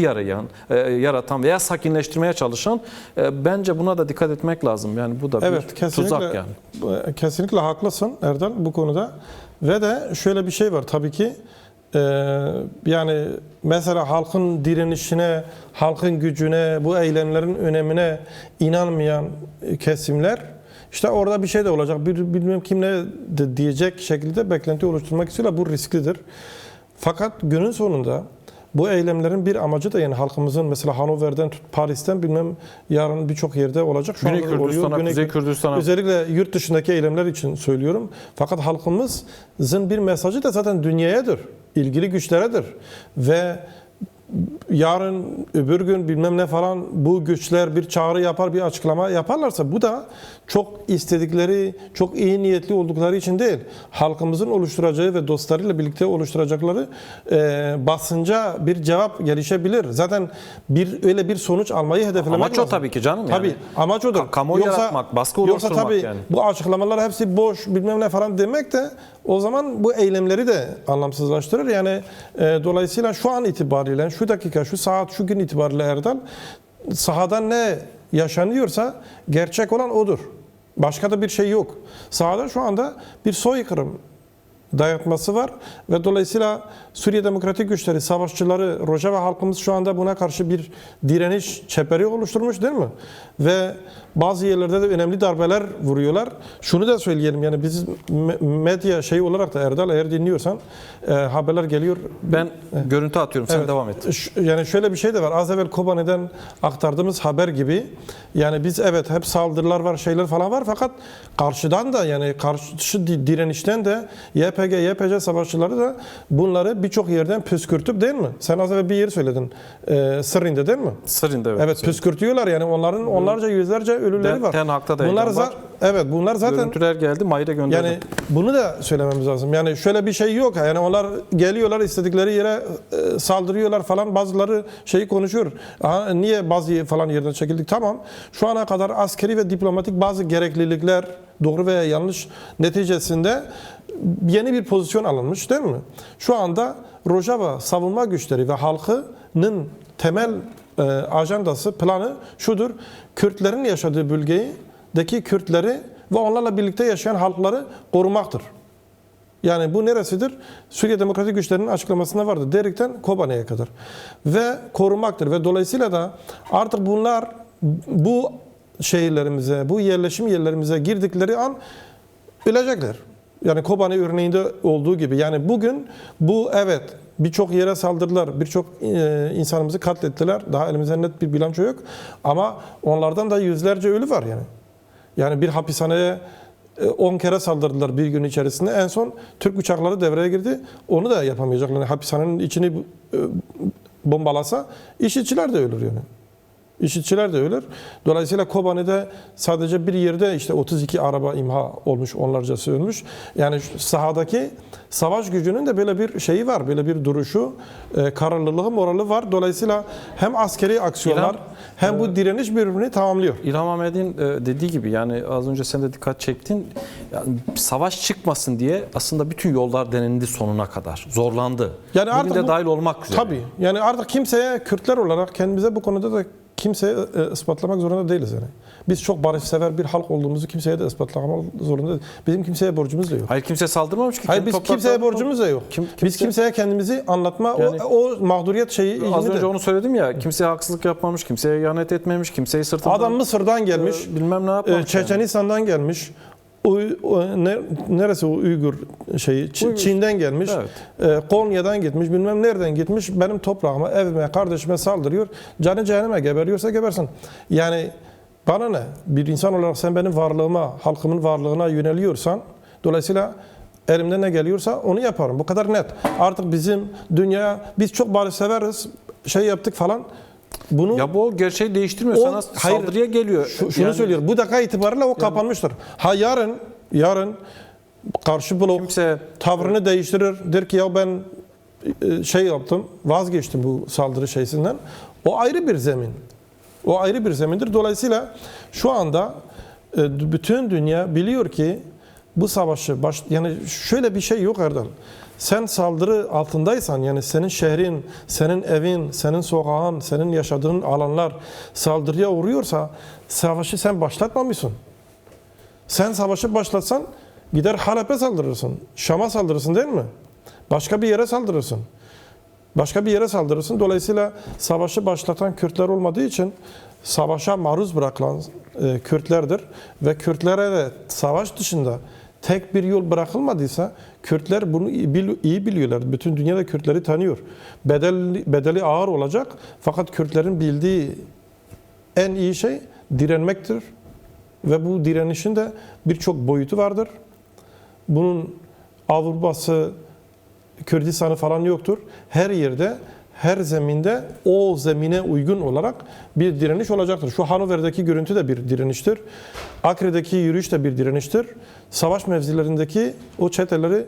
yaratan veya sakinleştirmeye çalışan, bence buna da dikkat etmek lazım. Yani bu da bir tuzak yani. Kesinlikle haklısın Erdal bu konuda. Ve de şöyle bir şey var tabii ki. Yani mesela halkın direnişine, halkın gücüne, bu eylemlerin önemine inanmayan kesimler, işte orada bir şey de olacak. Bilmem kim ne diyecek şekilde beklenti oluşturmak istiyorlar. Bu risklidir. Fakat günün sonunda bu eylemlerin bir amacı da yani halkımızın mesela Hanover'den tut Paris'ten bilmem yarın birçok yerde olacak. Şu Güney anda Kürdistan'a, oluyor. Kuzey Kürdistan'a. Özellikle yurt dışındaki eylemler için söylüyorum. Fakat halkımızın bir mesajı da zaten dünyayadır. İlgili güçleredir. Ve yarın öbür gün bilmem ne falan bu güçler bir çağrı yapar, bir açıklama yaparlarsa bu da çok istedikleri, çok iyi niyetli oldukları için değil. Halkımızın oluşturacağı ve dostlarıyla birlikte oluşturacakları basınca bir cevap gelişebilir. Zaten öyle bir sonuç almayı hedeflemek Amaç lazım. o tabii ki canım. Tabii yani. amaç odur. Kamuoyu yaratmak, baskı oluşturmak tabii yani. bu açıklamalar hepsi boş bilmem ne falan demek de o zaman bu eylemleri de anlamsızlaştırır. Yani dolayısıyla şu an itibariyle, şu dakika, şu saat, şu gün itibariyle Erdal, sahada ne yaşanıyorsa gerçek olan odur. Başka da bir şey yok. Sahada şu anda bir soykırım dayatması var ve dolayısıyla Suriye Demokratik Güçleri, savaşçıları, Rojava halkımız şu anda buna karşı bir direniş çeperi oluşturmuş değil mi? Ve bazı yerlerde de önemli darbeler vuruyorlar. Şunu da söyleyelim yani biz medya şey olarak da Erdal eğer dinliyorsan haberler geliyor. Ben görüntü atıyorum, sen devam et. Yani şöyle bir şey de var. Az evvel Kobane'den aktardığımız haber gibi yani biz evet hep saldırılar var, şeyler falan var fakat karşıdan da yani karşı direnişten de YPG, YPC savaşçıları da bunları birçok yerden püskürtüp değil mi? Sen az evvel bir yer söyledin. Sırrın'da değil mi? Sırrın'da evet. Evet püskürtüyorlar yani onların onlarca yüzlerce ölüleri var. Ten Hak'ta da bunlar var. Evet bunlar zaten Görüntüler geldi, Mayır'a gönderdim. yani bunu da söylememiz lazım. Yani şöyle bir şey yok. Yani onlar geliyorlar istedikleri yere saldırıyorlar falan. Bazıları şeyi konuşuyor. Niye bazı falan yerden çekildik? Tamam. Şu ana kadar askeri ve diplomatik bazı gereklilikler doğru veya yanlış neticesinde yeni bir pozisyon alınmış değil mi? Şu anda Rojava savunma güçleri ve halkının temel ajandası, planı şudur. Kürtlerin yaşadığı bölgedeki Kürtleri ve onlarla birlikte yaşayan halkları korumaktır. Yani bu neresidir? Suriye Demokratik Güçlerinin açıklamasında vardı. Derik'ten Kobane'ye kadar. Ve korumaktır. Ve dolayısıyla da artık bunlar bu şehirlerimize, bu yerleşim yerlerimize girdikleri an ölecekler. Yani Kobane örneğinde olduğu gibi. Yani bugün bu evet birçok yere saldırdılar, birçok insanımızı katlettiler. Daha elimizde net bir bilanço yok. Ama onlardan da yüzlerce ölü var yani. Yani bir hapishaneye 10 kere saldırdılar bir gün içerisinde. En son Türk uçakları devreye girdi. Onu da yapamayacaklar. Yani hapishanenin içini bombalasa işçiler de ölür yani. İşçiler de ölür. Dolayısıyla Kobani'de sadece bir yerde işte 32 araba imha olmuş, onlarcası ölmüş. Yani sahadaki savaş gücünün de böyle bir şeyi var, böyle bir duruşu, kararlılığı, morali var. Dolayısıyla hem askeri aksiyonlar hem bu direniş birbirini tamamlıyor. İlham Ahmet'in dediği gibi, yani az önce sen de dikkat çektin. Yani savaş çıkmasın diye aslında bütün yollar denildi sonuna kadar. Zorlandı. Yani Bugün de dahil olmak üzere. Tabii. Yani artık kimseye, Kürtler olarak kendimize bu konuda da kimseye ispatlamak zorunda değiliz yani. Biz çok barışsever bir halk olduğumuzu kimseye de ispatlamak zorunda değiliz. Bizim kimseye borcumuz da yok. Hayır, kimse saldırmamış ki. Hayır, biz kimseye borcumuz da yok. Biz kimse- kimseye kendimizi anlatma, Yani- o mağduriyet şeyi Az ilgini önce de. onu söyledim ya, kimseye haksızlık yapmamış, kimseye ihanet etmemiş, kimseyi sırtından... Adam Mısır'dan gelmiş, bilmem ne yapmamış. Çeçenistan'dan gelmiş. Neresi o Uygur şeyi? Çin'den gelmiş. Konya'dan gitmiş. Bilmem nereden gitmiş. Benim toprağıma, evime, kardeşime saldırıyor. Canı cehenneme, geberiyorsa gebersin. Yani bana ne? Bir insan olarak sen benim varlığıma, halkımın varlığına yöneliyorsan, dolayısıyla elimden ne geliyorsa onu yaparım. Bu kadar net. Artık bizim dünya, biz çok barışseveriz, şey yaptık falan. Bunu Ya bu gerçeği değiştirmiyor. Sana saldırıya geliyor. Şunu söylüyorum. Bu dakika itibariyle o kapanmıştır. Ha yarın karşı blok Kimse tavrını değiştirir. Der ki ya ben şey yaptım, vazgeçtim bu saldırı şeysinden. O ayrı bir zemin. O ayrı bir zemindir. Dolayısıyla şu anda bütün dünya biliyor ki bu savaşı yani şöyle bir şey yok Erdal. Sen saldırı altındaysan, yani senin şehrin, senin evin, senin sokağın, senin yaşadığın alanlar saldırıya uğruyorsa savaşı sen başlatmamışsın. Sen savaşı başlatsan gider Halep'e saldırırsın, Şam'a saldırırsın değil mi? Başka bir yere saldırırsın. Başka bir yere saldırırsın. Dolayısıyla savaşı başlatan Kürtler olmadığı için savaşa maruz bırakılan Kürtlerdir. Ve Kürtlere de savaş dışında tek bir yol bırakılmadıysa Kürtler bunu iyi biliyorlar. Bütün dünyada Kürtleri tanıyor. Bedeli ağır olacak. Fakat Kürtlerin bildiği en iyi şey direnmektir. Ve bu direnişin de birçok boyutu vardır. Bunun Avrupa'sı, Kürdistan'ı falan yoktur. Her yerde, her zeminde o zemine uygun olarak bir direniş olacaktır. Şu Hanover'deki görüntü de bir direniştir. Akre'deki yürüyüş de bir direniştir. Savaş mevzilerindeki o çeteleri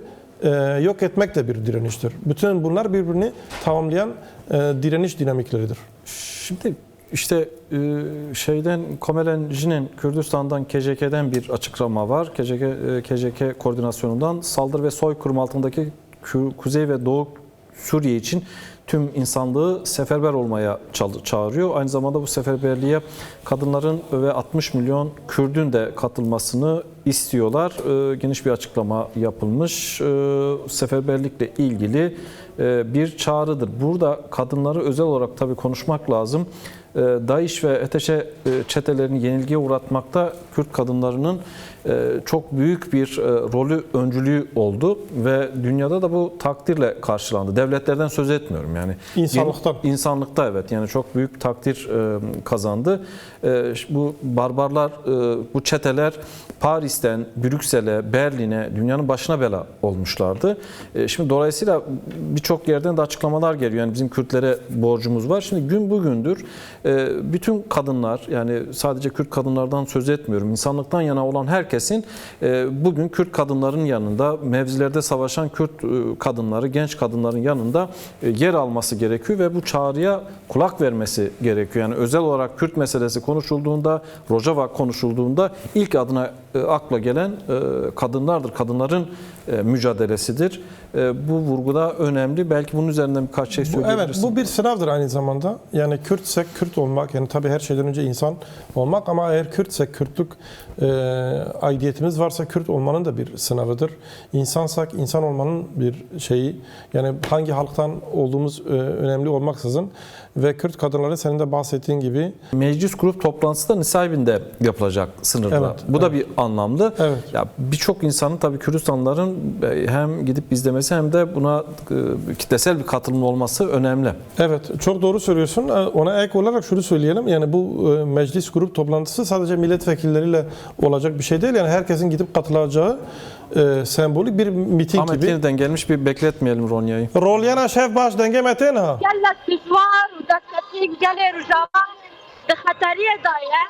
yok etmek de bir direniştir. Bütün bunlar birbirini tamamlayan direniş dinamikleridir. Şimdi işte Komelenci'nin Kürdistan'dan, KCK'den bir açıklama var. KCK koordinasyonundan saldırı ve soykırım altındaki Kuzey ve Doğu Suriye için tüm insanlığı seferber olmaya çağırıyor. Aynı zamanda bu seferberliğe kadınların ve 60 milyon Kürdün de katılmasını istiyorlar. Geniş bir açıklama yapılmış. Seferberlikle ilgili bir çağrıdır. Burada kadınları özel olarak tabii konuşmak lazım. DAEŞ ve ETŞ çetelerini yenilgiye uğratmakta Kürt kadınlarının çok büyük bir rolü, öncülüğü oldu ve dünyada da bu takdirle karşılandı. Devletlerden söz etmiyorum yani. İnsanlıktan. İnsanlıkta evet, yani çok büyük takdir kazandı. Bu barbarlar, bu çeteler Paris'ten Brüksel'e, Berlin'e, dünyanın başına bela olmuşlardı. Şimdi dolayısıyla birçok yerden de açıklamalar geliyor. Yani bizim Kürtlere borcumuz var. Şimdi gün bugündür bütün kadınlar, yani sadece Kürt kadınlardan söz etmiyorum, insanlıktan yana olan herkesin bugün Kürt kadınların yanında, mevzilerde savaşan Kürt kadınları, genç kadınların yanında yer alması gerekiyor ve bu çağrıya kulak vermesi gerekiyor. Yani özel olarak Kürt meselesi konuşulduğunda, Rojava konuşulduğunda ilk adına akla gelen kadınlardır. Kadınların mücadelesidir. Bu vurguda önemli. Belki bunun üzerinden birkaç şey söyleyebilirsin. Evet, bu bir sınavdır aynı zamanda. Yani Kürtsek Kürt olmak, yani tabii her şeyden önce insan olmak, ama eğer Kürtsek, Kürtlük aidiyetimiz varsa Kürt olmanın da bir sınavıdır. İnsansak insan olmanın bir şeyi, yani hangi halktan olduğumuz önemli olmaksızın. Ve Kürt kadınları senin de bahsettiğin gibi Meclis grup toplantısı da Nisaybin'de yapılacak sınırda. Evet, Bu da bir anlamlı. Evet. Ya birçok insanın, tabii Kürdistanlıların hem gidip izlemesi hem de buna kitlesel bir katılım olması önemli. Evet, çok doğru söylüyorsun. Ona ek olarak şunu söyleyelim. Yani bu meclis grup toplantısı sadece milletvekilleriyle olacak bir şey değil. Yani herkesin gidip katılacağı sembolik bir miting Ahmet gibi. yeniden gelmiş, bir bekletmeyelim Ronya'yı. Rolyana şef baş denge metin ha. يلا التزوار ودك تيجي جالي رجاء de xetariye daye.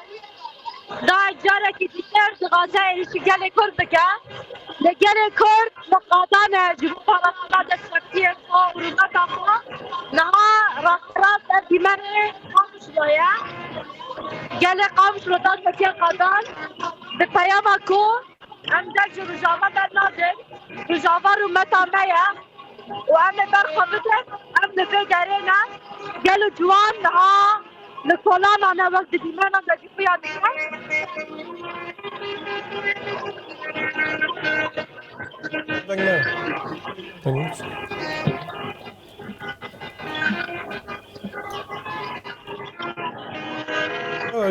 Da careki dikler de gaza erişi gele Kurd dike. Le gele Kurd muqadane Cumhurbaşkanı destekliye kavuruna kapı. Naha rast dimene kamışlaya. Gele kamışlodan mekiye kadar. Bi peyama ku em de Rojava bernadin. Rojava rumeta meya. و ام برخوابتك ام نفجرنا قالوا جوان ها لفلان انا وقت ديمانا بدي فيها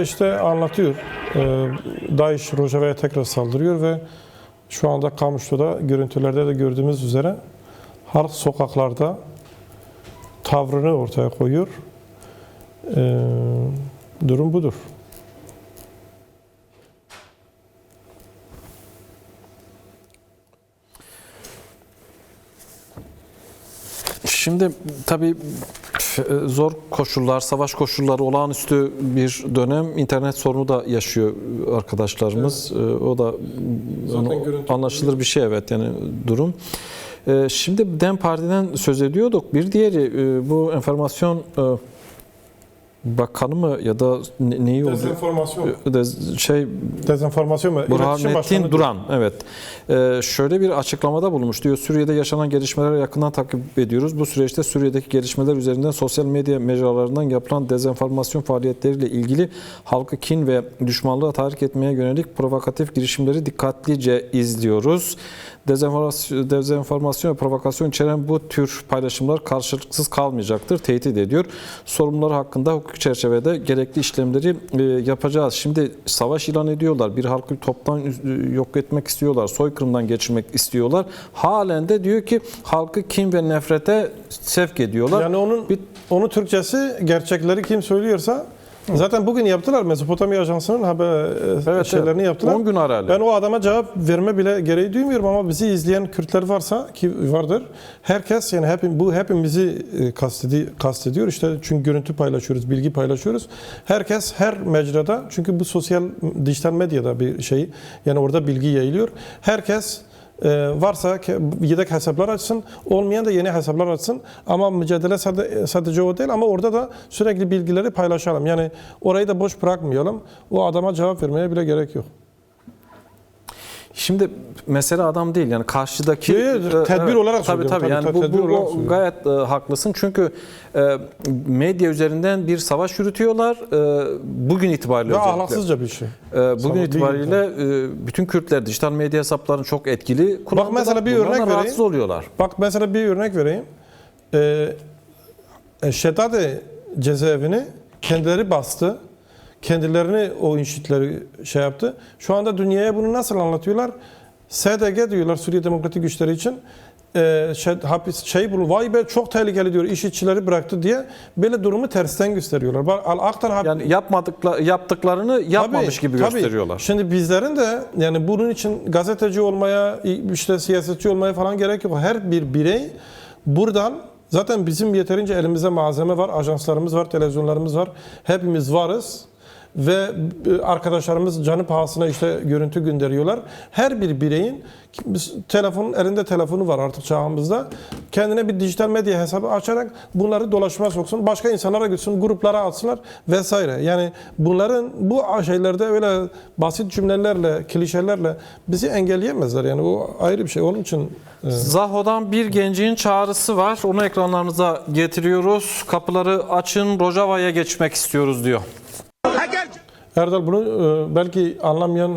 İşte anlatıyor. DAEŞ Rojava'ya tekrar saldırıyor ve şu anda Kamışlı'da görüntülerde de gördüğümüz üzere halk sokaklarda tavrını ortaya koyuyor. Durum budur. Şimdi tabii zor koşullar, savaş koşulları, olağanüstü bir dönem. İnternet sorunu da yaşıyor arkadaşlarımız. Evet. O da anlaşılır bir şey, evet, yani durum. Şimdi DEM Parti'den söz ediyorduk. Bir diğeri bu enformasyon bakanı mı ya da neyi oldu? Dezenformasyon. Dezenformasyon mu? Burhanettin Duran, evet. Şöyle bir açıklamada bulunmuş. Diyor, Suriye'de yaşanan gelişmeleri yakından takip ediyoruz. Bu süreçte Suriye'deki gelişmeler üzerinden sosyal medya mecralarından yapılan dezenformasyon faaliyetleriyle ilgili halkı kin ve düşmanlığa tahrik etmeye yönelik provokatif girişimleri dikkatlice izliyoruz. Dezenformasyon ve provokasyon içeren bu tür paylaşımlar karşılıksız kalmayacaktır, tehdit ediyor. Sorumlular hakkında hukuk çerçevede gerekli işlemleri yapacağız. Şimdi savaş ilan ediyorlar, bir halkı toptan yok etmek istiyorlar, soykırımdan geçirmek istiyorlar. Halen de diyor ki halkı kin ve nefrete sevk ediyorlar. Yani onun Türkçesi, gerçekleri kim söylüyorsa. Zaten bugün yaptılar, Mezopotamya Ajansı'nın haber şeylerini yaptılar. 10 gün arayla. Ben o adama cevap verme bile gereği duymuyorum ama bizi izleyen Kürtler varsa, ki vardır, herkes, yani hepimizi kastediyor. İşte çünkü görüntü paylaşıyoruz, bilgi paylaşıyoruz. Herkes her mecrada, çünkü bu sosyal dijital medyada bir şey, yani orada bilgi yayılıyor. Herkes varsa yedek hesaplar açsın, olmayan da yeni hesaplar açsın. Ama mücadele sadece o değil, ama orada da sürekli bilgileri paylaşalım. Yani orayı da boş bırakmayalım. O adama cevap vermeye bile gerek yok. Şimdi mesele adam değil, yani karşıdaki tedbir olarak söylüyorum. Tabii yani bu gayet haklısın, çünkü medya üzerinden bir savaş yürütüyorlar bugün itibariyle. Ve ahlaksızca bir şey. Bugün itibariyle bütün Kürtler dijital medya hesaplarını çok etkili kullanıyorlar. Bak mesela bir örnek vereyim. Rahatsız oluyorlar. Bak mesela bir örnek vereyim. Şedade cezaevini kendileri bastı. Kendilerini o inşitleri şey yaptı. Şu anda dünyaya bunu nasıl anlatıyorlar? SDG diyorlar, Suriye Demokratik Güçleri için. Vay be çok tehlikeli diyor, işçileri bıraktı diye böyle durumu tersten gösteriyorlar. Yani yaptıklarını yapmamış gibi gösteriyorlar. Şimdi bizlerin de yani bunun için gazeteci olmaya, işte siyasetçi olmaya falan gerek yok. Her bir birey buradan, zaten bizim yeterince elimizde malzeme var, ajanslarımız var, televizyonlarımız var. Hepimiz varız. Ve arkadaşlarımız canı pahasına işte görüntü gönderiyorlar. Her bir bireyin elinde telefonu var artık çağımızda. Kendine bir dijital medya hesabı açarak bunları dolaşmaya soksun. Başka insanlara gitsin, gruplara atsınlar vesaire. Yani bu şeylerde öyle basit cümlelerle, klişelerle bizi engelleyemezler. Yani o ayrı bir şey. Onun için Zaho'dan bir gencin çağrısı var. Onu ekranlarınıza getiriyoruz. Kapıları açın, Rojava'ya geçmek istiyoruz diyor. Erdal, bunu belki anlamayan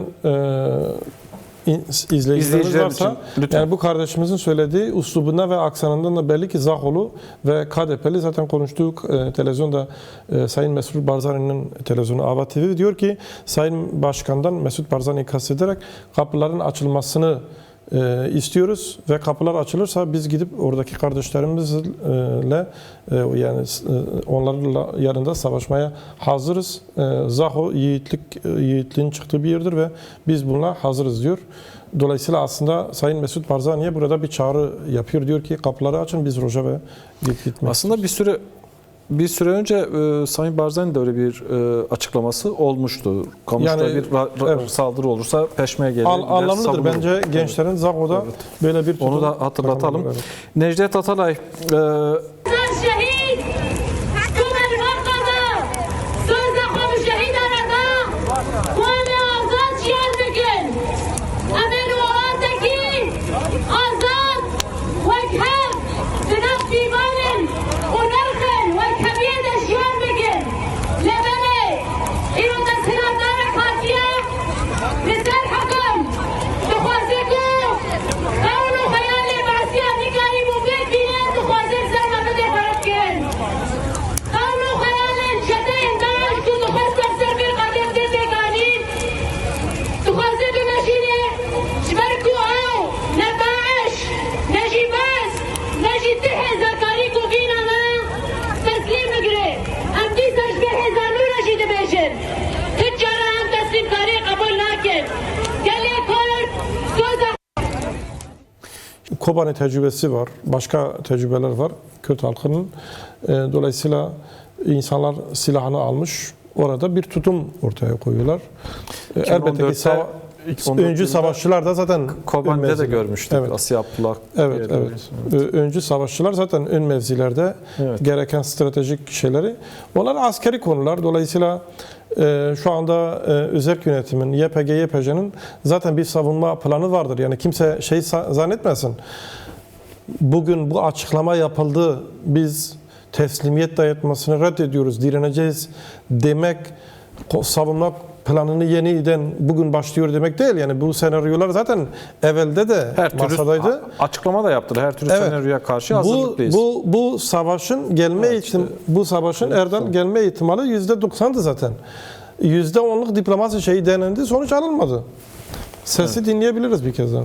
izleyicilerimiz varsa, yani bu kardeşimizin söylediği üslubundan ve aksanından da belli ki Zaholu ve KDP'li, zaten konuştuğuk televizyonda Sayın Mesut Barzani'nin televizyonu Ava TV diyor ki Sayın Başkan'dan Mesut Barzani'yi kastederek kapıların açılmasını istiyoruz ve kapılar açılırsa biz gidip oradaki kardeşlerimizle yani onlarla yanında savaşmaya hazırız. Zaho yiğitliğin çıktığı bir yerdir ve biz bununla hazırız diyor. Dolayısıyla aslında Sayın Mesut Barzani'ye burada bir çağrı yapıyor. Diyor ki kapıları açın, biz Rojava'ya gitmek aslında bir süre Bir süre önce Sayın Barzani'nin de öyle bir açıklaması olmuştu. Kamusta Yani, bir evet. saldırı olursa peşmergeyle Anlamlıdır savunur. bence gençlerin Zago'da böyle bir Onu da tutum hatırlatalım. evet. Necdet Atalay شهید تو من وقتا سوز خود شهید آردا وان آزاد شیار بکن امن و آزادگی آزاد و کم جناب دیوانن و نرخن و کمیت شیار بکن لبنه اینو دستنادار خاطیه لسر حکم بخواسته کو قول و خیال بعثی افریقایی موقع بینه دخواسته سر مبده فرد کن قول و خیال شده انداش تو دخواسته سر بیر قدم ده بگانیم دخواسته بمشینه شبرکو او نباش نجی بس نجی ده زکاری کو گینا مرا تسلیم بگره هم دیسش به هزانو نشیده بشن تجارا هم تسلیم کاری قبول نکن گلی کرد سوزا Kobani tecrübesi var, başka tecrübeler var Kürt halkının. Dolayısıyla insanlar silahını almış, orada bir tutum ortaya koyuyorlar. Elbette ki 2014'te öncü savaşçılar da zaten Kobani'de de mevziler. görmüştük. Evet. Asiye Abdullah. Evet, evet. Öncü savaşçılar zaten ön mevzilerde Evet. gereken stratejik şeyleri. Onlar askeri konular. Dolayısıyla şu anda özerk yönetimin, YPG, YPJ'nin zaten bir savunma planı vardır. Yani kimse şey zannetmesin. Bugün bu açıklama yapıldı. Biz teslimiyet dayatmasını reddediyoruz, direneceğiz demek savunma planını yeniden bugün başlıyor demek değil. Yani bu senaryolar zaten evvelde de Her türlü masadaydı. açıklama da yaptılar. Her türlü Evet. senaryoya karşı hazırlıklıyız. Bu savaşın gelme bu savaşın Erdal gelme ihtimali %90'dı zaten. %10'luk diplomasi şeyi denendi, sonuç alınmadı. Sesi dinleyebiliriz bir kez daha.